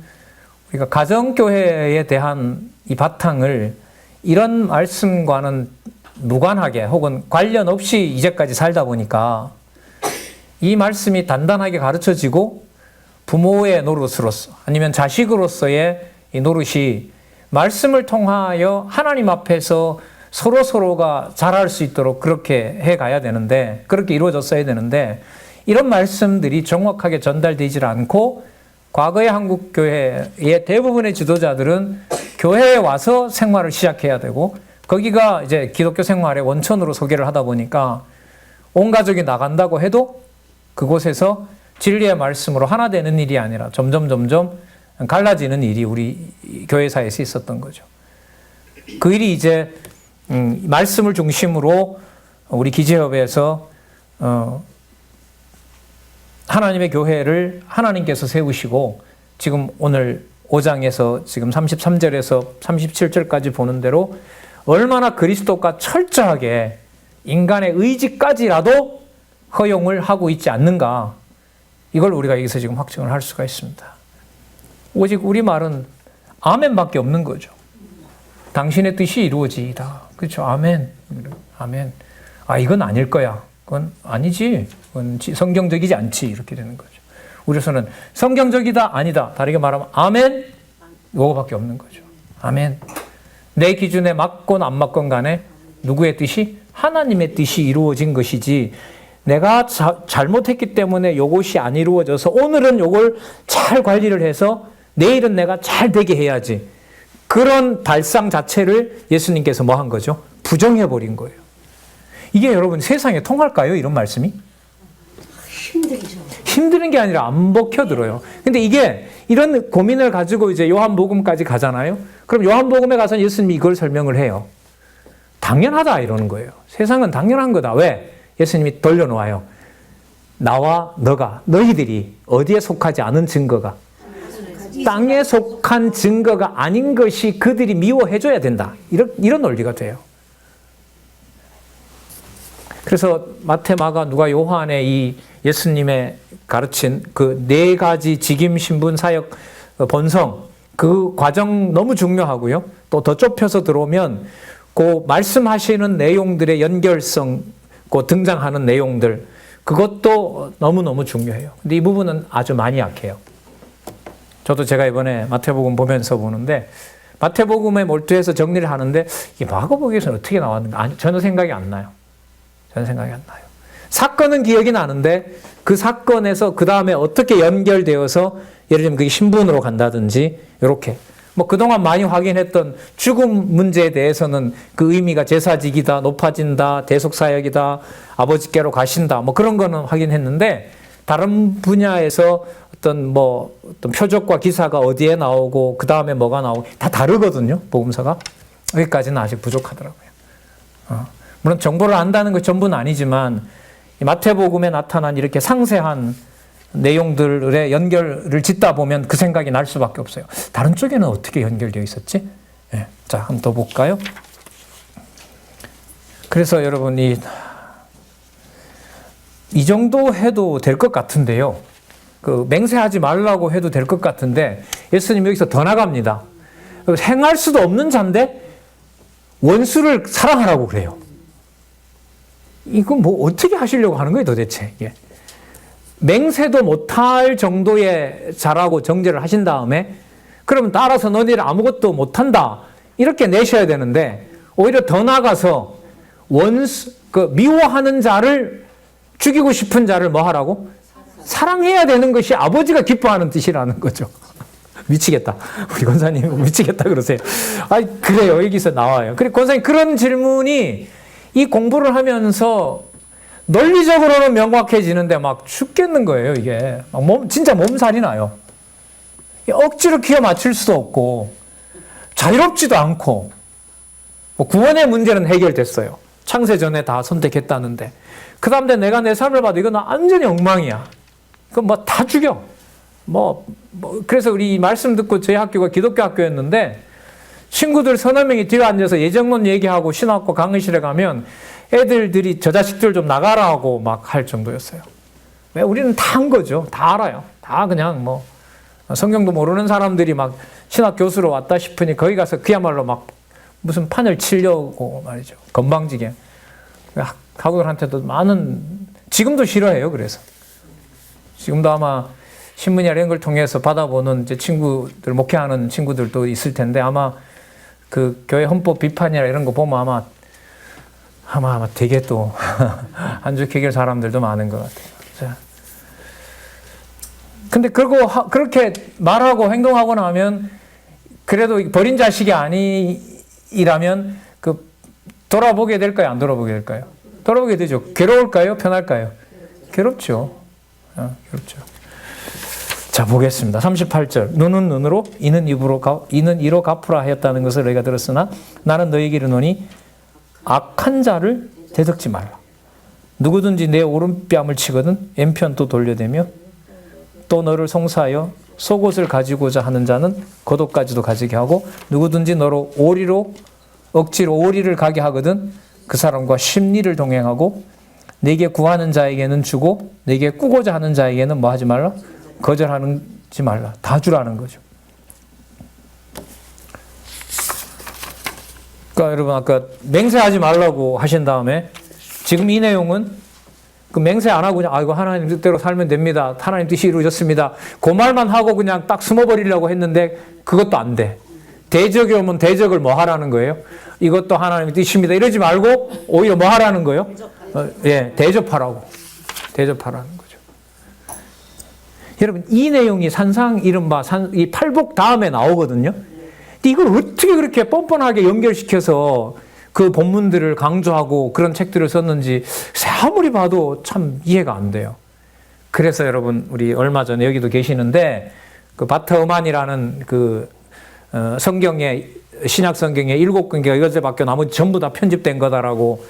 우리가 가정교회에 대한 이 바탕을 이런 말씀과는 무관하게 혹은 관련 없이 이제까지 살다 보니까 이 말씀이 단단하게 가르쳐지고 부모의 노릇으로서 아니면 자식으로서의 이 노릇이 말씀을 통하여 하나님 앞에서 서로가 잘할 수 있도록 그렇게 해가야 되는데 그렇게 이루어졌어야 되는데 이런 말씀들이 정확하게 전달되질 않고 과거의 한국교회의 대부분의 지도자들은 교회에 와서 생활을 시작해야 되고 거기가 이제 기독교 생활의 원천으로 소개를 하다 보니까 온 가족이 나간다고 해도 그곳에서 진리의 말씀으로 하나 되는 일이 아니라 점점 갈라지는 일이 우리 교회사에서 있었던 거죠. 그 일이 이제 말씀을 중심으로 우리 기재협에서 하나님의 교회를 하나님께서 세우시고 지금 오늘 5장에서 지금 33절에서 37절까지 보는 대로 얼마나 그리스도가 철저하게 인간의 의지까지라도 허용을 하고 있지 않는가 이걸 우리가 여기서 지금 확증을 할 수가 있습니다. 오직 우리 말은 아멘밖에 없는 거죠. 당신의 뜻이 이루어지이다. 그렇죠. 아멘. 아멘. 아, 이건 아닐 거야. 그건 아니지. 그건 성경적이지 않지. 이렇게 되는 거죠. 우리로서는 성경적이다, 아니다. 다르게 말하면 아멘. 이거밖에 없는 거죠. 아멘. 내 기준에 맞건 안 맞건 간에 누구의 뜻이? 하나님의 뜻이 이루어진 것이지 내가 잘못했기 때문에 이것이 안 이루어져서 오늘은 이걸 잘 관리를 해서 내일은 내가 잘 되게 해야지. 그런 발상 자체를 예수님께서 뭐 한 거죠? 부정해버린 거예요. 이게 여러분 세상에 통할까요? 이런 말씀이? 힘들죠. 힘드는 게 아니라 안 먹혀들어요. 근데 이게 이런 고민을 가지고 이제 요한복음까지 가잖아요. 그럼 요한복음에 가서 예수님이 이걸 설명을 해요. 당연하다 이러는 거예요. 세상은 당연한 거다. 왜? 예수님이 돌려놓아요. 나와 너희들이 어디에 속하지 않은 증거가 땅에 속한 증거가 아닌 것이 그들이 미워해줘야 된다. 이런 논리가 돼요. 그래서 마태, 마가, 누가, 요한의 이 예수님의 가르친 그 4가지 직임, 신분, 사역, 본성 그 과정 너무 중요하고요. 또 더 좁혀서 들어오면 그 말씀하시는 내용들의 연결성, 그 등장하는 내용들 그것도 너무너무 중요해요. 근데 이 부분은 아주 많이 약해요. 저도 제가 이번에 마태복음 보면서 보는데 마태복음에 몰두해서 정리를 하는데 이 마가복음에서는 어떻게 나왔는가 전혀 생각이 안 나요. 전혀 생각이 안 나요. 사건은 기억이 나는데 그 사건에서 그 다음에 어떻게 연결되어서 예를 들면 그게 신분으로 간다든지 이렇게 뭐 그동안 많이 확인했던 죽음 문제에 대해서는 그 의미가 제사직이다, 높아진다, 대속사역이다, 아버지께로 가신다 뭐 그런 거는 확인했는데 다른 분야에서 어떤 표적과 기사가 어디에 나오고 그 다음에 뭐가 나오고 다 다르거든요. 복음서가. 여기까지는 아직 부족하더라고요. 물론 정보를 안다는 것 전부는 아니지만 마태복음에 나타난 이렇게 상세한 내용들의 연결을 짓다 보면 그 생각이 날 수밖에 없어요. 다른 쪽에는 어떻게 연결되어 있었지? 네. 자, 한번 더 볼까요? 그래서 여러분 이 정도 해도 될 것 같은데요. 그 맹세하지 말라고 해도 될 것 같은데 예수님 여기서 더 나갑니다. 행할 수도 없는 자인데 원수를 사랑하라고 그래요. 이건 뭐 어떻게 하시려고 하는 거예요 도대체. 이게. 맹세도 못할 정도의 자라고 정죄를 하신 다음에 그러면 따라서 너희들 아무것도 못한다 이렇게 내셔야 되는데 오히려 더 나가서 미워하는 자를 죽이고 싶은 자를 뭐 하라고? 사랑해야 되는 것이 아버지가 기뻐하는 뜻이라는 거죠. 미치겠다. 우리 권사님 미치겠다 그러세요. 아, 그래요. 여기서 나와요. 그래, 권사님 그런 질문이 이 공부를 하면서 논리적으로는 명확해지는데 막 죽겠는 거예요, 이게. 진짜 몸살이 나요. 억지로 끼워 맞출 수도 없고, 자유롭지도 않고, 뭐 구원의 문제는 해결됐어요. 창세 전에 다 선택했다는데. 그 다음에 내가 내 삶을 봐도 이건 완전히 엉망이야. 그건 뭐 다 죽여. 그래서 우리 이 말씀 듣고 저희 학교가 기독교 학교였는데, 친구들 서너 명이 뒤에 앉아서 예정론 얘기하고 신학교 강의실에 가면 애들들이 저 자식들 좀 나가라 하고 막 할 정도였어요. 왜? 우리는 다 한 거죠. 다 알아요. 다 그냥 뭐 성경도 모르는 사람들이 막 신학 교수로 왔다 싶으니 거기 가서 그야말로 막 무슨 판을 치려고 말이죠. 건방지게. 학우들한테도 많은, 지금도 싫어해요. 그래서 지금도 아마 신문이나 이런 걸 통해서 받아보는 이제 친구들, 목회하는 친구들도 있을 텐데 아마 그 교회 헌법 비판이나 이런 거 보면 아마 되게 또 안죽해길 사람들도 많은 것 같아요. 근데 그렇게 말하고 행동하고 나면 그래도 버린 자식이 아니라면 돌아보게 될까요? 안 돌아보게 될까요? 돌아보게 되죠. 괴로울까요? 편할까요? 괴롭죠. 괴롭죠. 자, 보겠습니다. 38절. 눈은 눈으로, 이는 이로 갚으라 하였다는 것을 너희가 들었으나 나는 너희에게 이르노니 악한 자를 대적지 말라. 누구든지 내 오른뺨을 치거든 왼편 또 돌려대며 또 너를 송사하여 속옷을 가지고자 하는 자는 겉옷까지도 가지게 하고 누구든지 너로 억지로 오리를 가게 하거든 그 사람과 심리를 동행하고 내게 구하는 자에게는 주고 내게 꾸고자 하는 자에게는 뭐 하지 말라? 거절하지 말라. 다 주라는 거죠. 그러니까 여러분 아까 맹세하지 말라고 하신 다음에 지금 이 내용은 그 맹세 안 하고 그냥 이거 하나님 뜻대로 살면 됩니다. 하나님 뜻이 이루어졌습니다. 그 말만 하고 그냥 딱 숨어버리려고 했는데 그것도 안 돼. 대적이 오면 대적을 뭐 하라는 거예요? 이것도 하나님의 뜻입니다. 이러지 말고 오히려 뭐 하라는 거예요? 대접하라고. 대접하라는 거죠. 여러분 이 내용이 이른바 이 팔복 다음에 나오거든요. 근데 이걸 어떻게 그렇게 뻔뻔하게 연결시켜서 그 본문들을 강조하고 그런 책들을 썼는지 아무리 봐도 참 이해가 안 돼요. 그래서 여러분 우리 얼마 전에 여기도 계시는데 그 바트어만이라는 신약 성경에 7권기가 이것들밖에 나머지 전부 다 편집된 거다라고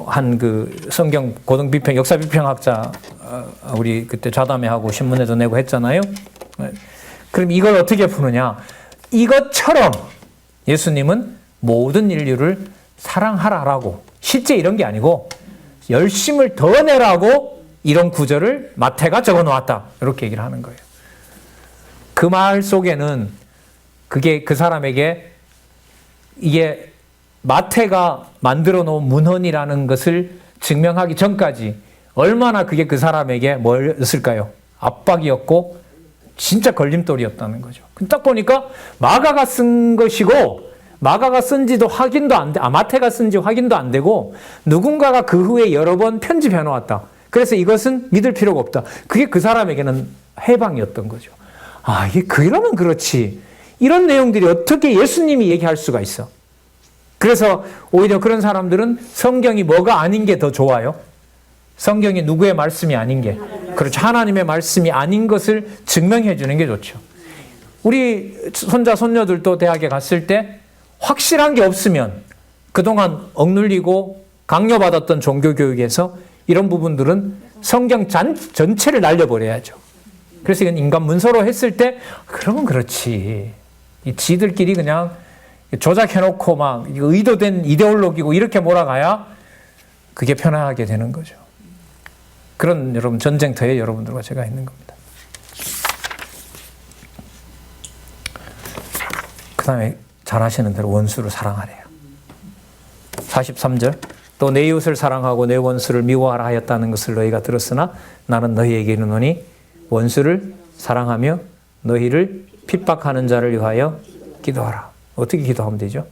한 그 성경 고등비평 역사 비평학자 우리 그때 좌담회하고 신문에도 내고 했잖아요. 그럼 이걸 어떻게 푸느냐? 이것처럼 예수님은 모든 인류를 사랑하라라고 실제 이런 게 아니고 열심을 더 내라고 이런 구절을 마태가 적어 놓았다. 이렇게 얘기를 하는 거예요. 그 말 속에는 그게 그 사람에게 이게 마태가 만들어 놓은 문헌이라는 것을 증명하기 전까지 얼마나 그게 그 사람에게 뭐였을까요? 압박이었고 진짜 걸림돌이었다는 거죠. 딱 보니까 마가가 쓴 것이고 마가가 쓴지도 확인도 안 돼. 마태가 쓴지 확인도 안 되고 누군가가 그 후에 여러 번 편집해 놓았다. 그래서 이것은 믿을 필요가 없다. 그게 그 사람에게는 해방이었던 거죠. 이게 그러면 그렇지. 이런 내용들이 어떻게 예수님이 얘기할 수가 있어? 그래서 오히려 그런 사람들은 성경이 뭐가 아닌 게 더 좋아요. 성경이 누구의 말씀이 아닌 게. 그렇죠. 하나님의 말씀이 아닌 것을 증명해 주는 게 좋죠. 우리 손자, 손녀들도 대학에 갔을 때 확실한 게 없으면 그동안 억눌리고 강요받았던 종교교육에서 이런 부분들은 성경 전체를 날려버려야죠. 그래서 이건 인간 문서로 했을 때 그러면 그렇지. 이 지들끼리 그냥 조작해놓고 막 의도된 이데올로기고 이렇게 몰아가야 그게 편하게 되는 거죠. 그런 여러분 전쟁터에 여러분들과 제가 있는 겁니다. 그 다음에 잘 아시는 대로 원수를 사랑하래요. 43절 또 내 이웃을 사랑하고 내 원수를 미워하라 하였다는 것을 너희가 들었으나 나는 너희에게 이르노니 원수를 사랑하며 너희를 핍박하는 자를 위하여 기도하라. 어떻게 기도하면 되죠?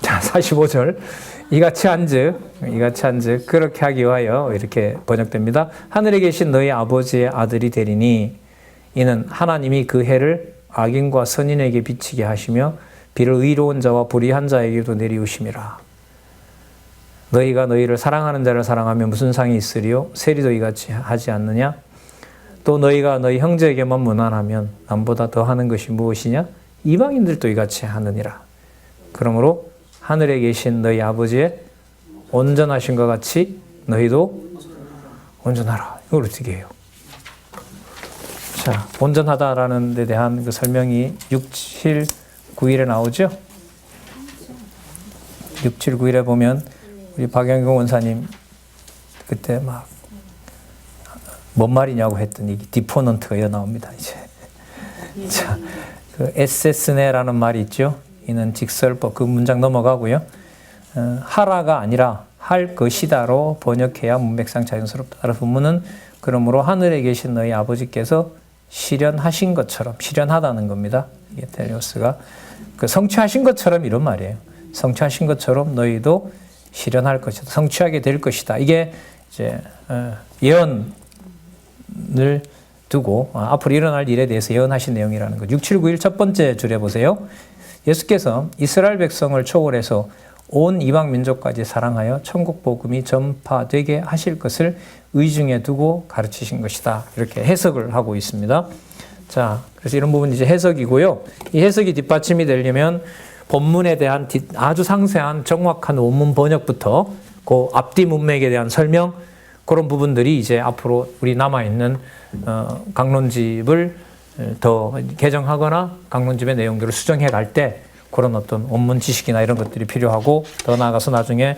자, 45절 이같이 한즉 그렇게 하기 위하여 이렇게 번역됩니다. 하늘에 계신 너희 아버지의 아들이 되리니 이는 하나님이 그 해를 악인과 선인에게 비치게 하시며 비를 의로운 자와 불의한 자에게도 내리우심이라. 너희가 너희를 사랑하는 자를 사랑하면 무슨 상이 있으리요? 세리도 이같이 하지 않느냐? 또 너희가 너희 형제에게만 무난하면 남보다 더 하는 것이 무엇이냐? 이방인들도 이같이 하느니라. 그러므로 하늘에 계신 너희 아버지의 온전하신 것 같이 너희도 온전하라. 이걸 어떻게 해요? 자, 온전하다라는 데 대한 그 설명이 6, 7, 9일에 나오죠? 6, 7, 9일에 보면 우리 박영경 원사님 그때 막 뭔 말이냐고 했더니 디포넌트가 이어 나옵니다. 이제 자, 그 에세스네라는 말이 있죠. 이는 직설법 그 문장 넘어가고요. 하라가 아니라 할 것이다로 번역해야 문맥상 자연스럽다. 따라서 본문은 그러므로 하늘에 계신 너희 아버지께서 실현하신 것처럼 실현하다는 겁니다. 이게 텔레오스가 그 성취하신 것처럼 이런 말이에요. 성취하신 것처럼 너희도 실현할 것이다. 성취하게 될 것이다. 이게 이제 예언을 두고 앞으로 일어날 일에 대해서 예언하신 내용이라는 것. 6, 7, 9일 첫 번째 줄에 보세요. 예수께서 이스라엘 백성을 초월해서 온 이방 민족까지 사랑하여 천국 복음이 전파되게 하실 것을 의중에 두고 가르치신 것이다. 이렇게 해석을 하고 있습니다. 자, 그래서 이런 부분이 이제 해석이고요. 이 해석이 뒷받침이 되려면 본문에 대한 아주 상세한 정확한 원문 번역부터 그 앞뒤 문맥에 대한 설명 그런 부분들이 이제 앞으로 우리 남아있는 강론집을 더 개정하거나 강론집의 내용들을 수정해 갈 때 그런 어떤 원문 지식이나 이런 것들이 필요하고 더 나아가서 나중에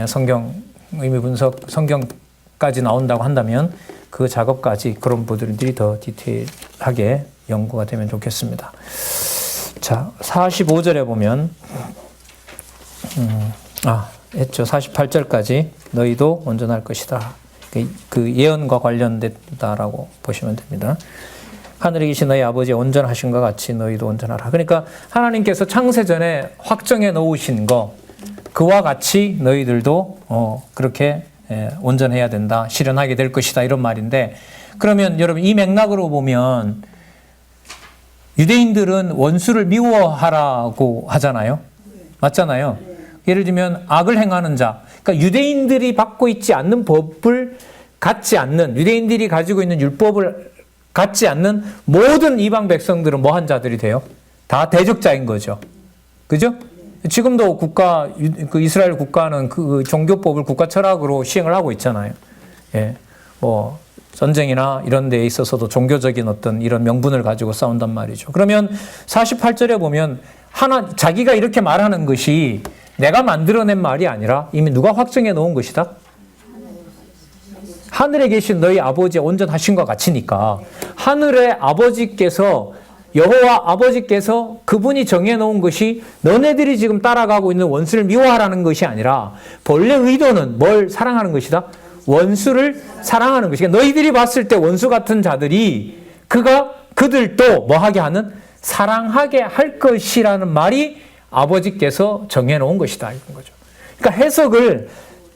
성경 의미 분석, 성경까지 나온다고 한다면 그 작업까지 그런 부분들이 더 디테일하게 연구가 되면 좋겠습니다. 자, 45절에 보면 했죠. 48절까지 너희도 온전할 것이다. 그 예언과 관련됐다라고 보시면 됩니다. 하늘에 계신 너희 아버지 온전하신 것 같이 너희도 온전하라. 그러니까 하나님께서 창세전에 확정해 놓으신 거 그와 같이 너희들도 그렇게 온전해야 된다. 실현하게 될 것이다. 이런 말인데 그러면 여러분 이 맥락으로 보면 유대인들은 원수를 미워하라고 하잖아요. 맞잖아요. 예를 들면 악을 행하는 자. 그러니까 유대인들이 받고 있지 않는 법을 갖지 않는 유대인들이 가지고 있는 율법을 갖지 않는 모든 이방 백성들은 뭐한 자들이 돼요? 다 대적자인 거죠. 그죠? 지금도 그 이스라엘 국가는 그 종교법을 국가 철학으로 시행을 하고 있잖아요. 예. 뭐, 전쟁이나 이런 데에 있어서도 종교적인 어떤 이런 명분을 가지고 싸운단 말이죠. 그러면 48절에 보면 자기가 이렇게 말하는 것이 내가 만들어낸 말이 아니라 이미 누가 확정해 놓은 것이다? 하늘에 계신 너희 아버지의 온전하신 것 같으니까 하늘의 아버지께서 여호와 아버지께서 그분이 정해놓은 것이 너네들이 지금 따라가고 있는 원수를 미워하라는 것이 아니라 본래 의도는 뭘 사랑하는 것이다? 원수를 사랑하는 것이다. 너희들이 봤을 때 원수 같은 자들이 그들도 뭐하게 하는? 사랑하게 할 것이라는 말이 아버지께서 정해놓은 것이다. 이런 거죠. 그러니까 해석을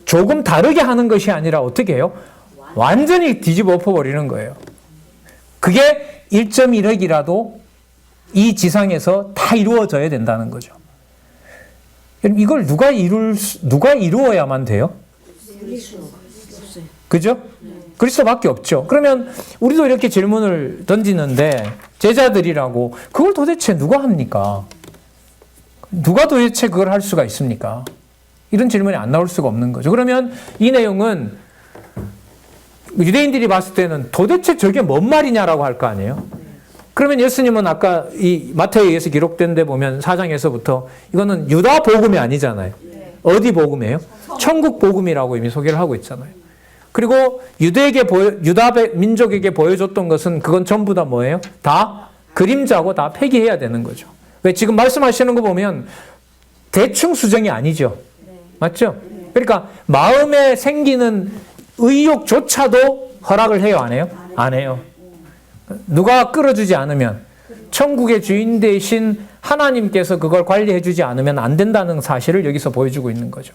조금 다르게 하는 것이 아니라 어떻게 해요? 완전히 뒤집어 엎어버리는 거예요. 그게 1.1억이라도 이 지상에서 다 이루어져야 된다는 거죠. 이걸 누가 이루어야만 돼요? 그죠? 그리스도밖에 없죠. 그러면 우리도 이렇게 질문을 던지는데 제자들이라고 그걸 도대체 누가 합니까? 누가 도대체 그걸 할 수가 있습니까? 이런 질문이 안 나올 수가 없는 거죠. 그러면 이 내용은 유대인들이 봤을 때는 도대체 저게 뭔 말이냐라고 할 거 아니에요? 그러면 예수님은 아까 이 마태복음에서 기록된 데 보면 4장에서부터 이거는 유다 복음이 아니잖아요. 어디 복음이에요? 천국 복음이라고 이미 소개를 하고 있잖아요. 그리고 유다 민족에게 보여줬던 것은 그건 전부 다 뭐예요? 다 그림자고 다 폐기해야 되는 거죠. 왜 지금 말씀하시는 거 보면 대충 수정이 아니죠. 맞죠? 그러니까 마음에 생기는 의욕조차도 허락을 해요, 안 해요? 안 해요. 누가 끌어주지 않으면 천국의 주인 되신 하나님께서 그걸 관리해 주지 않으면 안 된다는 사실을 여기서 보여주고 있는 거죠.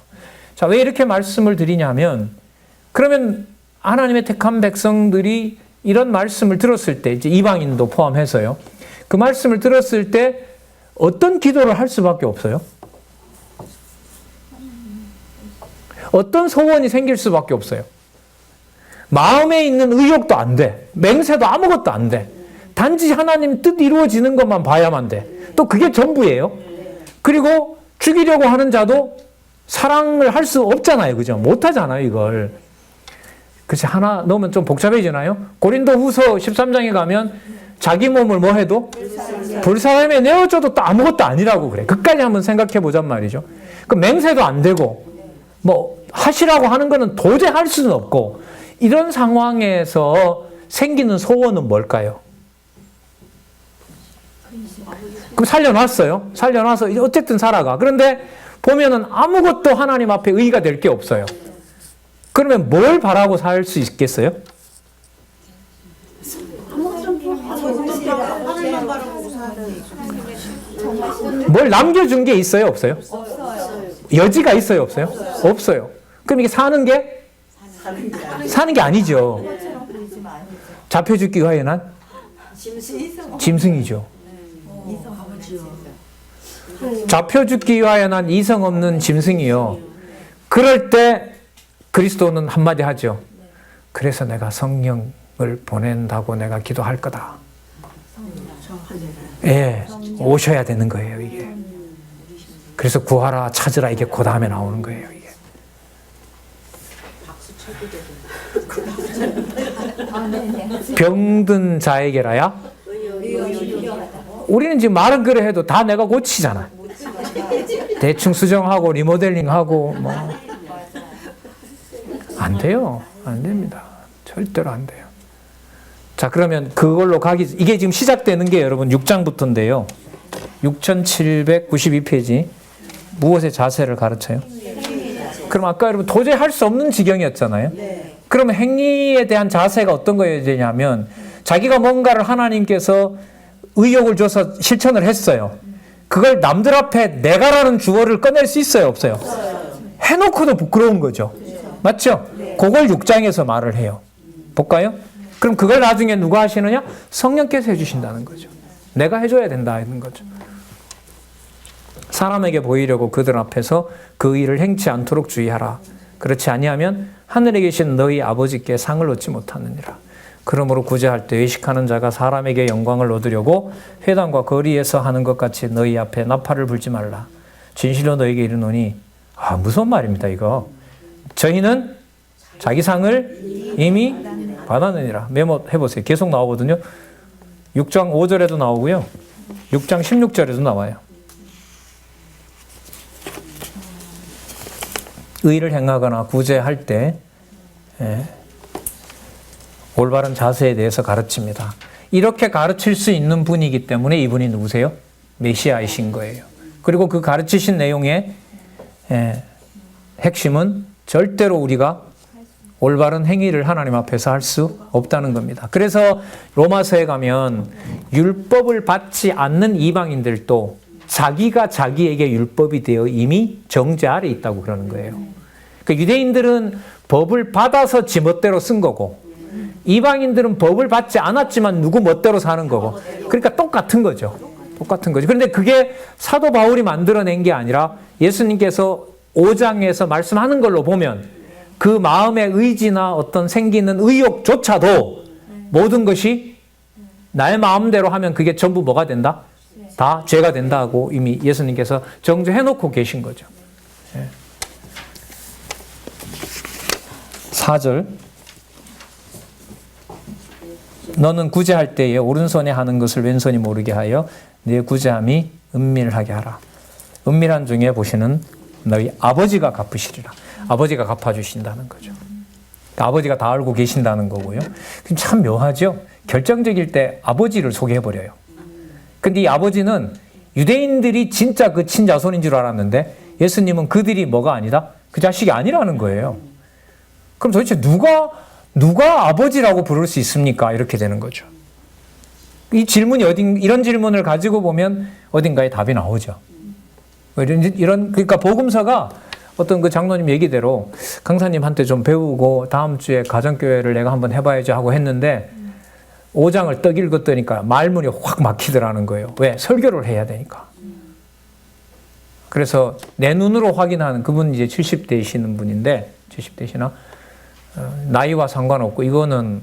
자, 왜 이렇게 말씀을 드리냐면, 그러면 하나님의 택한 백성들이 이런 말씀을 들었을 때, 이제 이방인도 포함해서요. 그 말씀을 들었을 때 어떤 기도를 할 수밖에 없어요? 어떤 소원이 생길 수밖에 없어요? 마음에 있는 의욕도 안 돼. 맹세도 아무것도 안 돼. 단지 하나님 뜻 이루어지는 것만 봐야만 돼. 또 그게 전부예요. 그리고 죽이려고 하는 자도 사랑을 할 수 없잖아요. 그죠? 못 하잖아요, 이걸. 그치, 하나 넣으면 좀 복잡해지나요? 고린도 후서 13장에 가면 자기 몸을 뭐 해도 불사함에 내어줘도 또 아무것도 아니라고 그래. 그까지 한번 생각해 보잔 말이죠. 그 맹세도 안 되고, 뭐, 하시라고 하는 거는 도저히 할 수는 없고, 이런 상황에서 생기는 소원은 뭘까요? 그럼 살려놨어요. 살려놔서 이제 어쨌든 살아가. 그런데 보면은 아무것도 하나님 앞에 의의가 될 게 없어요. 그러면 뭘 바라고 살 수 있겠어요? 뭘 남겨준 게 있어요? 없어요? 여지가 있어요? 없어요? 없어요. 그럼 이게 사는 게? 사는 게 아니죠. 잡혀 죽기 위하여 난? 짐승이죠. 잡혀 죽기 위하여 난 이성 없는 짐승이요. 그럴 때 그리스도는 한마디 하죠. 그래서 내가 성령을 보낸다고 내가 기도할 거다. 예, 오셔야 되는 거예요, 이게. 그래서 구하라, 찾으라, 이게 그 다음에 나오는 거예요, 이게. 병든 자에게라야? 우리는 지금 말은 그래 해도 다 내가 고치잖아. 대충 수정하고 리모델링하고 뭐. 안 돼요. 안 됩니다. 절대로 안 돼요. 자, 그러면 그걸로 이게 지금 시작되는 게 여러분 6장부터인데요. 6792페이지. 무엇의 자세를 가르쳐요? 그럼 아까 여러분 도저히 할 수 없는 지경이었잖아요. 그러면 행위에 대한 자세가 어떤 거여야 되냐면, 자기가 뭔가를 하나님께서 의욕을 줘서 실천을 했어요. 그걸 남들 앞에 내가라는 주어를 꺼낼 수 있어요? 없어요? 해놓고도 부끄러운 거죠. 맞죠? 그걸 6장에서 말을 해요. 볼까요? 그럼 그걸 나중에 누가 하시느냐? 성령께서 해주신다는 거죠. 내가 해줘야 된다는 거죠. 사람에게 보이려고 그들 앞에서 그 일을 행치 않도록 주의하라. 그렇지 아니하면 하늘에 계신 너희 아버지께 상을 얻지 못하느니라. 그러므로 구제할 때 의식하는 자가 사람에게 영광을 얻으려고 회당과 거리에서 하는 것 같이 너희 앞에 나팔을 불지 말라. 진실로 너희에게 이르노니, 무서운 말입니다, 이거. 저희는 자기 상을 이미 받았느니라. 메모해보세요. 계속 나오거든요. 6장 5절에도 나오고요. 6장 16절에도 나와요. 의를 행하거나 구제할 때 올바른 자세에 대해서 가르칩니다. 이렇게 가르칠 수 있는 분이기 때문에 이분이 누구세요? 메시아이신 거예요. 그리고 그 가르치신 내용의 핵심은 절대로 우리가 올바른 행위를 하나님 앞에서 할 수 없다는 겁니다. 그래서 로마서에 가면 율법을 받지 않는 이방인들도 자기가 자기에게 율법이 되어 이미 정죄 아래 있다고 그러는 거예요. 그러니까 유대인들은 법을 받아서 지 멋대로 쓴 거고, 이방인들은 법을 받지 않았지만 누구 멋대로 사는 거고, 그러니까 똑같은 거죠. 똑같은 거죠. 그런데 그게 사도 바울이 만들어낸 게 아니라 예수님께서 5장에서 말씀하는 걸로 보면 그 마음의 의지나 어떤 생기는 의욕조차도 모든 것이 나의 마음대로 하면 그게 전부 뭐가 된다? 다 죄가 된다고 이미 예수님께서 정죄해놓고 계신 거죠. 4절. 너는 구제할 때에 오른손에 하는 것을 왼손이 모르게 하여 네 구제함이 은밀하게 하라. 은밀한 중에 보시는 너희 아버지가 갚으시리라. 아버지가 갚아주신다는 거죠. 그러니까 아버지가 다 알고 계신다는 거고요. 참 묘하죠? 결정적일 때 아버지를 소개해버려요. 근데 이 아버지는 유대인들이 진짜 그 친자손인 줄 알았는데 예수님은 그들이 뭐가 아니다? 그 자식이 아니라는 거예요. 그럼 도대체 누가 아버지라고 부를 수 있습니까? 이렇게 되는 거죠. 이 질문이 이런 질문을 가지고 보면 어딘가에 답이 나오죠. 그러니까 복음서가 어떤 그 장로님 얘기대로 강사님한테 좀 배우고 다음 주에 가정교회를 내가 한번 해봐야지 하고 했는데 5장을 떡 읽었더니까 말문이 확 막히더라는 거예요. 왜? 설교를 해야 되니까. 그래서 내 눈으로 확인하는 그분 이제 70대이시는 분인데 70대시나 나이와 상관없고 이거는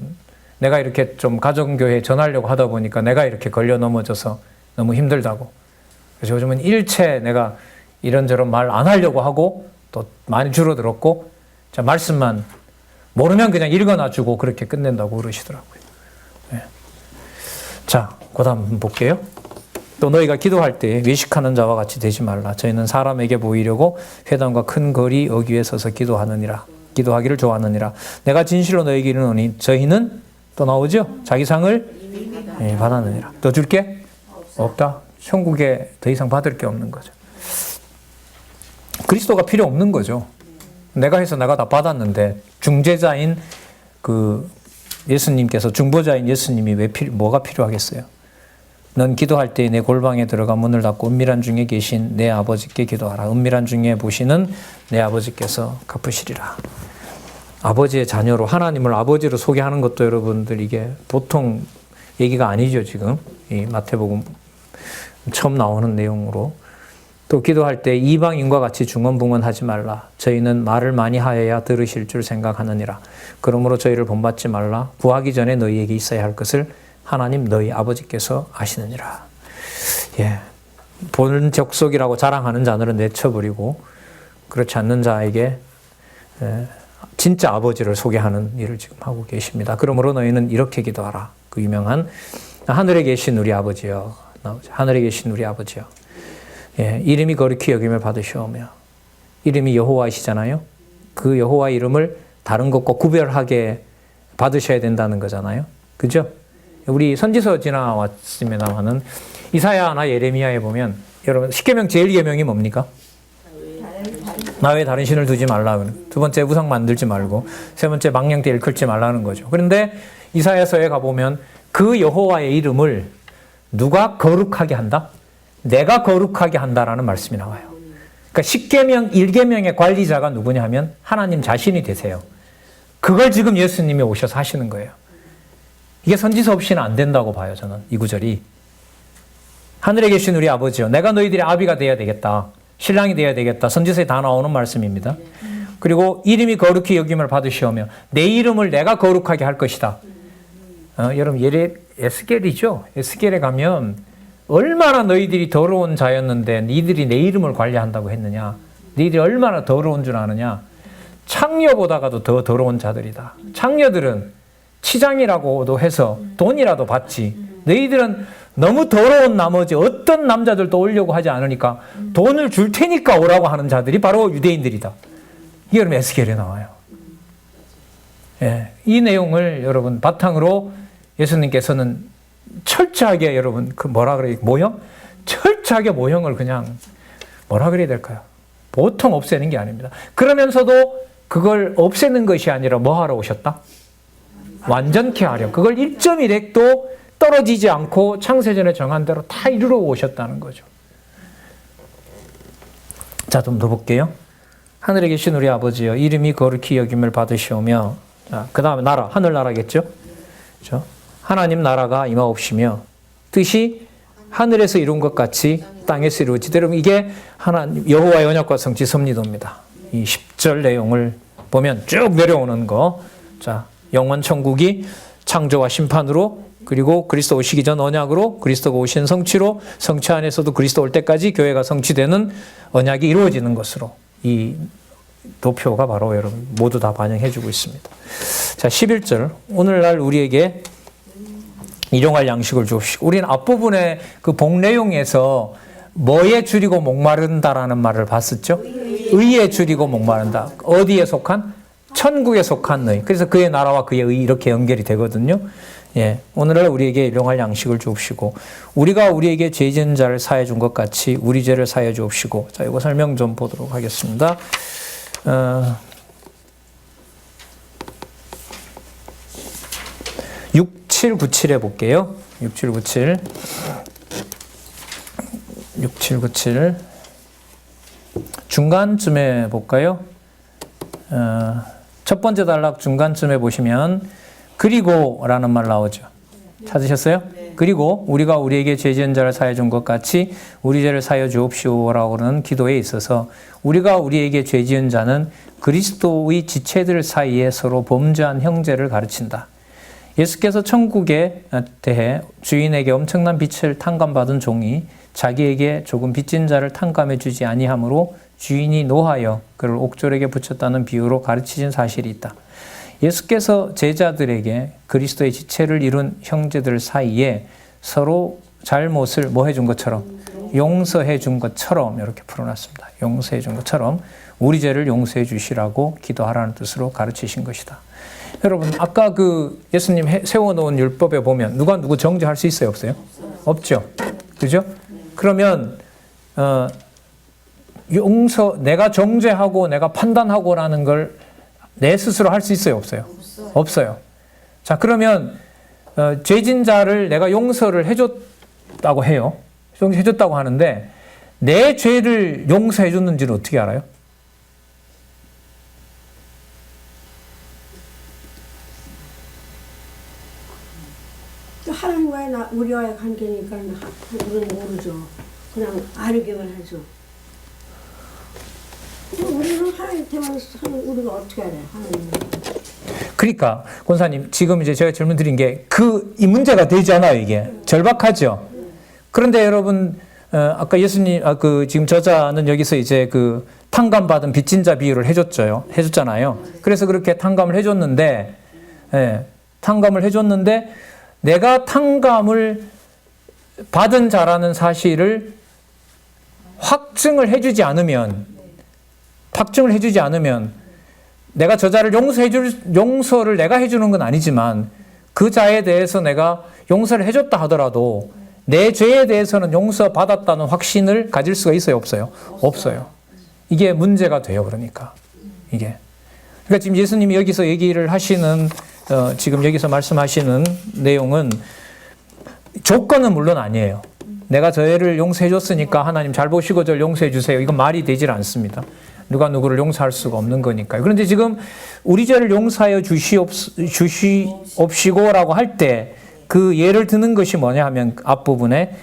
내가 이렇게 좀 가정교회에 전하려고 하다 보니까 내가 이렇게 걸려 넘어져서 너무 힘들다고. 그래서 요즘은 일체 내가 이런저런 말 안 하려고 하고 또 많이 줄어들었고 자 말씀만 모르면 그냥 읽어놔주고 그렇게 끝낸다고 그러시더라고요. 네. 자, 그 다음 볼게요. 또 너희가 기도할 때 외식하는 자와 같이 되지 말라. 저희는 사람에게 보이려고 회당과 큰 거리 어귀에 서서 기도하느니라. 기도하기를 좋아하느니라. 내가 진실로 너희에게 이르노니 저희는 또 나오죠. 자기 상을 받았느니라. 또 줄게? 없다. 천국에 더 이상 받을 게 없는 거죠. 그리스도가 필요 없는 거죠. 내가 해서 내가 다 받았는데 중재자인 그 예수님께서 중보자인 예수님이 뭐가 필요하겠어요? 넌 기도할 때 내 골방에 들어가 문을 닫고 은밀한 중에 계신 내 아버지께 기도하라. 은밀한 중에 보시는 내 아버지께서 갚으시리라. 아버지의 자녀로 하나님을 아버지로 소개하는 것도 여러분들 이게 보통 얘기가 아니죠. 지금 이 마태복음 처음 나오는 내용으로. 또 기도할 때 이방인과 같이 중언부언하지 말라. 저희는 말을 많이 하여야 들으실 줄 생각하느니라. 그러므로 저희를 본받지 말라. 구하기 전에 너희에게 있어야 할 것을 하나님 너희 아버지께서 아시느니라. 예, 본 적속이라고 자랑하는 자들은 내쳐버리고 그렇지 않는 자에게 진짜 아버지를 소개하는 일을 지금 하고 계십니다. 그러므로 너희는 이렇게 기도하라. 그 유명한 하늘에 계신 우리 아버지여. 하늘에 계신 우리 아버지여. 예, 이름이 거룩히 여김을 받으시오며 이름이 여호와이시잖아요. 그 여호와 이름을 다른 것과 구별하게 받으셔야 된다는 거잖아요. 그죠? 우리 선지서 지나왔습니다만은 이사야나 예레미야에 보면 여러분 10계명 제일 계명이 뭡니까? 나 외에 다른 신을 두지 말라. 두 번째 우상 만들지 말고 세 번째 망령되 일컬지 말라는 거죠. 그런데 이사야서에 가보면 그 여호와의 이름을 누가 거룩하게 한다? 내가 거룩하게 한다라는 말씀이 나와요. 그러니까 10계명 1계명의 관리자가 누구냐 하면 하나님 자신이 되세요. 그걸 지금 예수님이 오셔서 하시는 거예요. 이게 선지서 없이는 안 된다고 봐요. 저는 이 구절이. 하늘에 계신 우리 아버지요. 내가 너희들의 아비가 되어야 되겠다. 신랑이 되어야 되겠다. 선지서에 다 나오는 말씀입니다. 그리고 이름이 거룩히 여김을 받으시오며 내 이름을 내가 거룩하게 할 것이다. 여러분 에스겔이죠. 에스겔에 가면 얼마나 너희들이 더러운 자였는데 니들이 내 이름을 관리한다고 했느냐. 니들이 얼마나 더러운 줄 아느냐. 창녀보다가도 더 더러운 자들이다. 창녀들은 치장이라고도 해서 돈이라도 받지. 너희들은 너무 더러운 나머지 어떤 남자들도 오려고 하지 않으니까 돈을 줄 테니까 오라고 하는 자들이 바로 유대인들이다. 이게 여러분 에스겔에 나와요. 예, 이 내용을 여러분 바탕으로 예수님께서는 철저하게 여러분 그 뭐라 그래요? 모형? 철저하게 모형을 그냥 뭐라 그래야 될까요? 보통 없애는 게 아닙니다. 그러면서도 그걸 없애는 것이 아니라 뭐 하러 오셨다? 완전케 하려. 그걸 1.1핵도 떨어지지 않고 창세전에 정한 대로 다 이루러 오셨다는 거죠. 자, 좀 더 볼게요. 하늘에 계신 우리 아버지여 이름이 거룩히 여김을 받으시오며 자, 그 다음에 나라, 하늘나라겠죠? 그렇죠? 하나님 나라가 임하옵시며 뜻이 하늘에서 이룬 것 같이 땅에서 이루어지되 여러분 이게 하나님 여호와의 언약과 성취 섭리도입니다. 이 10절 내용을 보면 쭉 내려오는 거. 자, 영원 천국이 창조와 심판으로 그리고 그리스도 오시기 전 언약으로 그리스도가 오신 성취로 성취 안에서도 그리스도 올 때까지 교회가 성취되는 언약이 이루어지는 것으로 이 도표가 바로 여러분 모두 다 반영해 주고 있습니다. 자, 11절 오늘날 우리에게 일용할 양식을 주옵시고 우리는 앞부분에 그 복 내용에서 뭐에 줄이고 목마른다라는 말을 봤었죠? 의에 줄이고 목마른다. 어디에 속한? 천국에 속한 의. 그래서 그의 나라와 그의 의 이렇게 연결이 되거든요. 예, 오늘날 우리에게 일용할 양식을 주옵시고 우리가 우리에게 죄 지은 자를 사해 준 것 같이 우리 죄를 사해 주옵시고 자, 이거 설명 좀 보도록 하겠습니다. 6797에 볼게요. 6797. 중간쯤에 볼까요? 첫 번째 단락 중간쯤에 보시면 그리고라는 말 나오죠. 찾으셨어요? 그리고 우리가 우리에게 죄 지은 자를 사하여 준 것 같이 우리 죄를 사하여 주옵시오라고는 기도에 있어서 우리가 우리에게 죄 지은 자는 그리스도의 지체들 사이에 서로 범죄한 형제를 가르친다. 예수께서 천국에 대해 주인에게 엄청난 빚을 탕감받은 종이 자기에게 조금 빚진 자를 탕감해 주지 아니하므로 주인이 노하여 그를 옥졸에게 붙였다는 비유로 가르치신 사실이 있다. 예수께서 제자들에게 그리스도의 지체를 이룬 형제들 사이에 서로 잘못을 뭐 해준 것처럼 용서해 준 것처럼 이렇게 풀어놨습니다. 용서해 준 것처럼 우리 죄를 용서해 주시라고 기도하라는 뜻으로 가르치신 것이다. 여러분 아까 그 예수님 세워놓은 율법에 보면 누가 누구 정죄할 수 있어요? 없어요? 없죠. 그죠? 그러면 내가 정죄하고 내가 판단하고라는 걸 내 스스로 할 수 있어요? 없어요? 없어요. 자, 그러면 죄진 자를 내가 용서를 해줬다고 해요. 해줬다고 하는데 내 죄를 용서해 줬는지는 어떻게 알아요? 하나님과의 우리와의 관계니까 우리는 모르죠. 그냥 알기만 하죠. 우리는 하나님한테만 하는 우리가 어떻게 알아요? 하나님. 그러니까 권사님 지금 이제 제가 질문 드린 게 이 문제가 되지 않아요. 이게 절박하죠. 그런데 여러분 아까 예수님 지금 저자는 여기서 이제 그 탕감받은 빚진 자 비유를 해줬잖아요. 그래서 그렇게 탕감을 해줬는데 내가 탕감을 받은 자라는 사실을 확증을 해주지 않으면 내가 저자를 용서를 내가 해주는 건 아니지만 그 자에 대해서 내가 용서를 해줬다 하더라도 내 죄에 대해서는 용서받았다는 확신을 가질 수가 있어요? 없어요? 없어요. 이게 문제가 돼요. 그러니까 지금 예수님이 여기서 얘기를 하시는 지금 여기서 말씀하시는 내용은 조건은 물론 아니에요. 내가 저애를 용서해 줬으니까 하나님 잘 보시고 저를 용서해 주세요. 이건 말이 되질 않습니다. 누가 누구를 용서할 수가 없는 거니까요. 그런데 지금 우리 죄를 용서하여 주시옵시고라고 할 때 그 예를 드는 것이 뭐냐 하면 앞부분에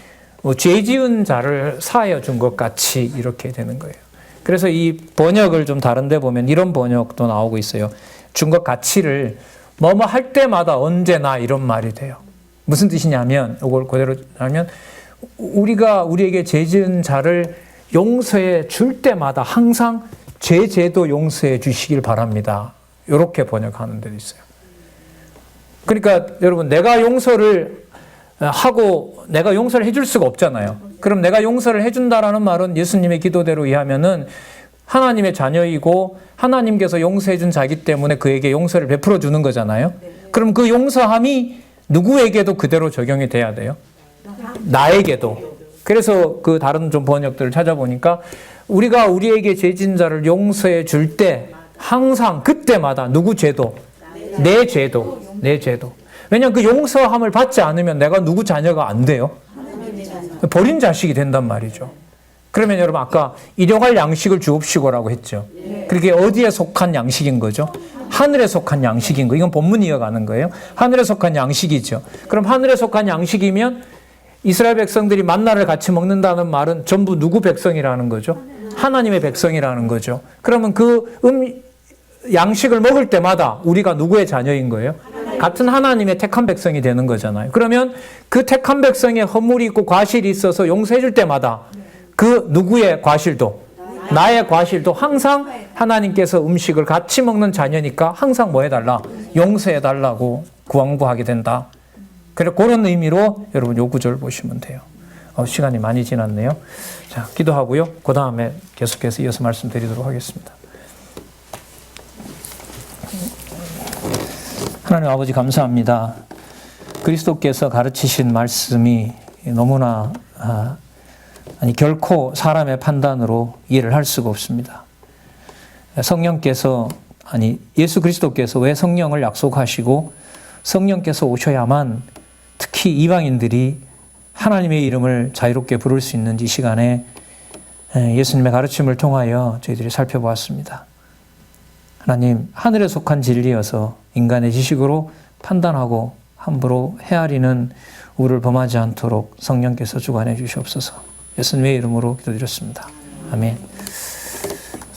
죄 지은 자를 사하여 준 것 같이 이렇게 되는 거예요. 그래서 이 번역을 좀 다른 데 보면 이런 번역도 나오고 있어요. 준 것 같이를 뭐뭐 할 때마다 언제나 이런 말이 돼요. 무슨 뜻이냐면 이걸 그대로 하면 우리가 우리에게 죄 지은 자를 용서해 줄 때마다 항상 죄도 용서해 주시길 바랍니다. 이렇게 번역하는 데도 있어요. 그러니까 여러분 내가 용서를 하고 내가 용서를 해줄 수가 없잖아요. 그럼 내가 용서를 해준다라는 말은 예수님의 기도대로 의하면은 하나님의 자녀이고 하나님께서 용서해 준 자기 때문에 그에게 용서를 베풀어 주는 거잖아요. 그럼 그 용서함이 누구에게도 그대로 적용이 돼야 돼요? 나에게도. 그래서 그 다른 좀 번역들을 찾아보니까 우리가 우리에게 죄진 자를 용서해 줄 때 항상 그때마다 누구 죄도 내 죄도 왜냐하면 그 용서함을 받지 않으면 내가 누구 자녀가 안 돼요. 버린 자식이 된단 말이죠. 그러면 여러분 아까 일용할 양식을 주옵시고라고 했죠. 그게 어디에 속한 양식인 거죠? 하늘에 속한 양식인 거. 이건 본문 이어가는 거예요. 하늘에 속한 양식이죠. 그럼 하늘에 속한 양식이면 이스라엘 백성들이 만나를 같이 먹는다는 말은 전부 누구 백성이라는 거죠? 하나님의 백성이라는 거죠. 그러면 그 양식을 먹을 때마다 우리가 누구의 자녀인 거예요? 같은 하나님의 택한 백성이 되는 거잖아요. 그러면 그 택한 백성의 허물이 있고 과실이 있어서 용서해 줄 때마다 그 누구의 과실도 나의 과실도 항상 하나님께서 음식을 같이 먹는 자녀니까 항상 뭐 해달라? 용서해달라고 구원구하게 된다. 그래 그런 의미로 여러분 요 구절 보시면 돼요. 시간이 많이 지났네요. 자, 기도하고요. 그 다음에 계속해서 이어서 말씀드리도록 하겠습니다. 하나님 아버지 감사합니다. 그리스도께서 가르치신 말씀이 너무나 결코 사람의 판단으로 이해를 할 수가 없습니다. 성령께서 예수 그리스도께서 왜 성령을 약속하시고 성령께서 오셔야만 특히 이방인들이 하나님의 이름을 자유롭게 부를 수 있는지 시간에 예수님의 가르침을 통하여 저희들이 살펴보았습니다. 하나님, 하늘에 속한 진리여서 인간의 지식으로 판단하고 함부로 헤아리는 우를 범하지 않도록 성령께서 주관해 주시옵소서. 예수님의 이름으로 기도드렸습니다. 아멘.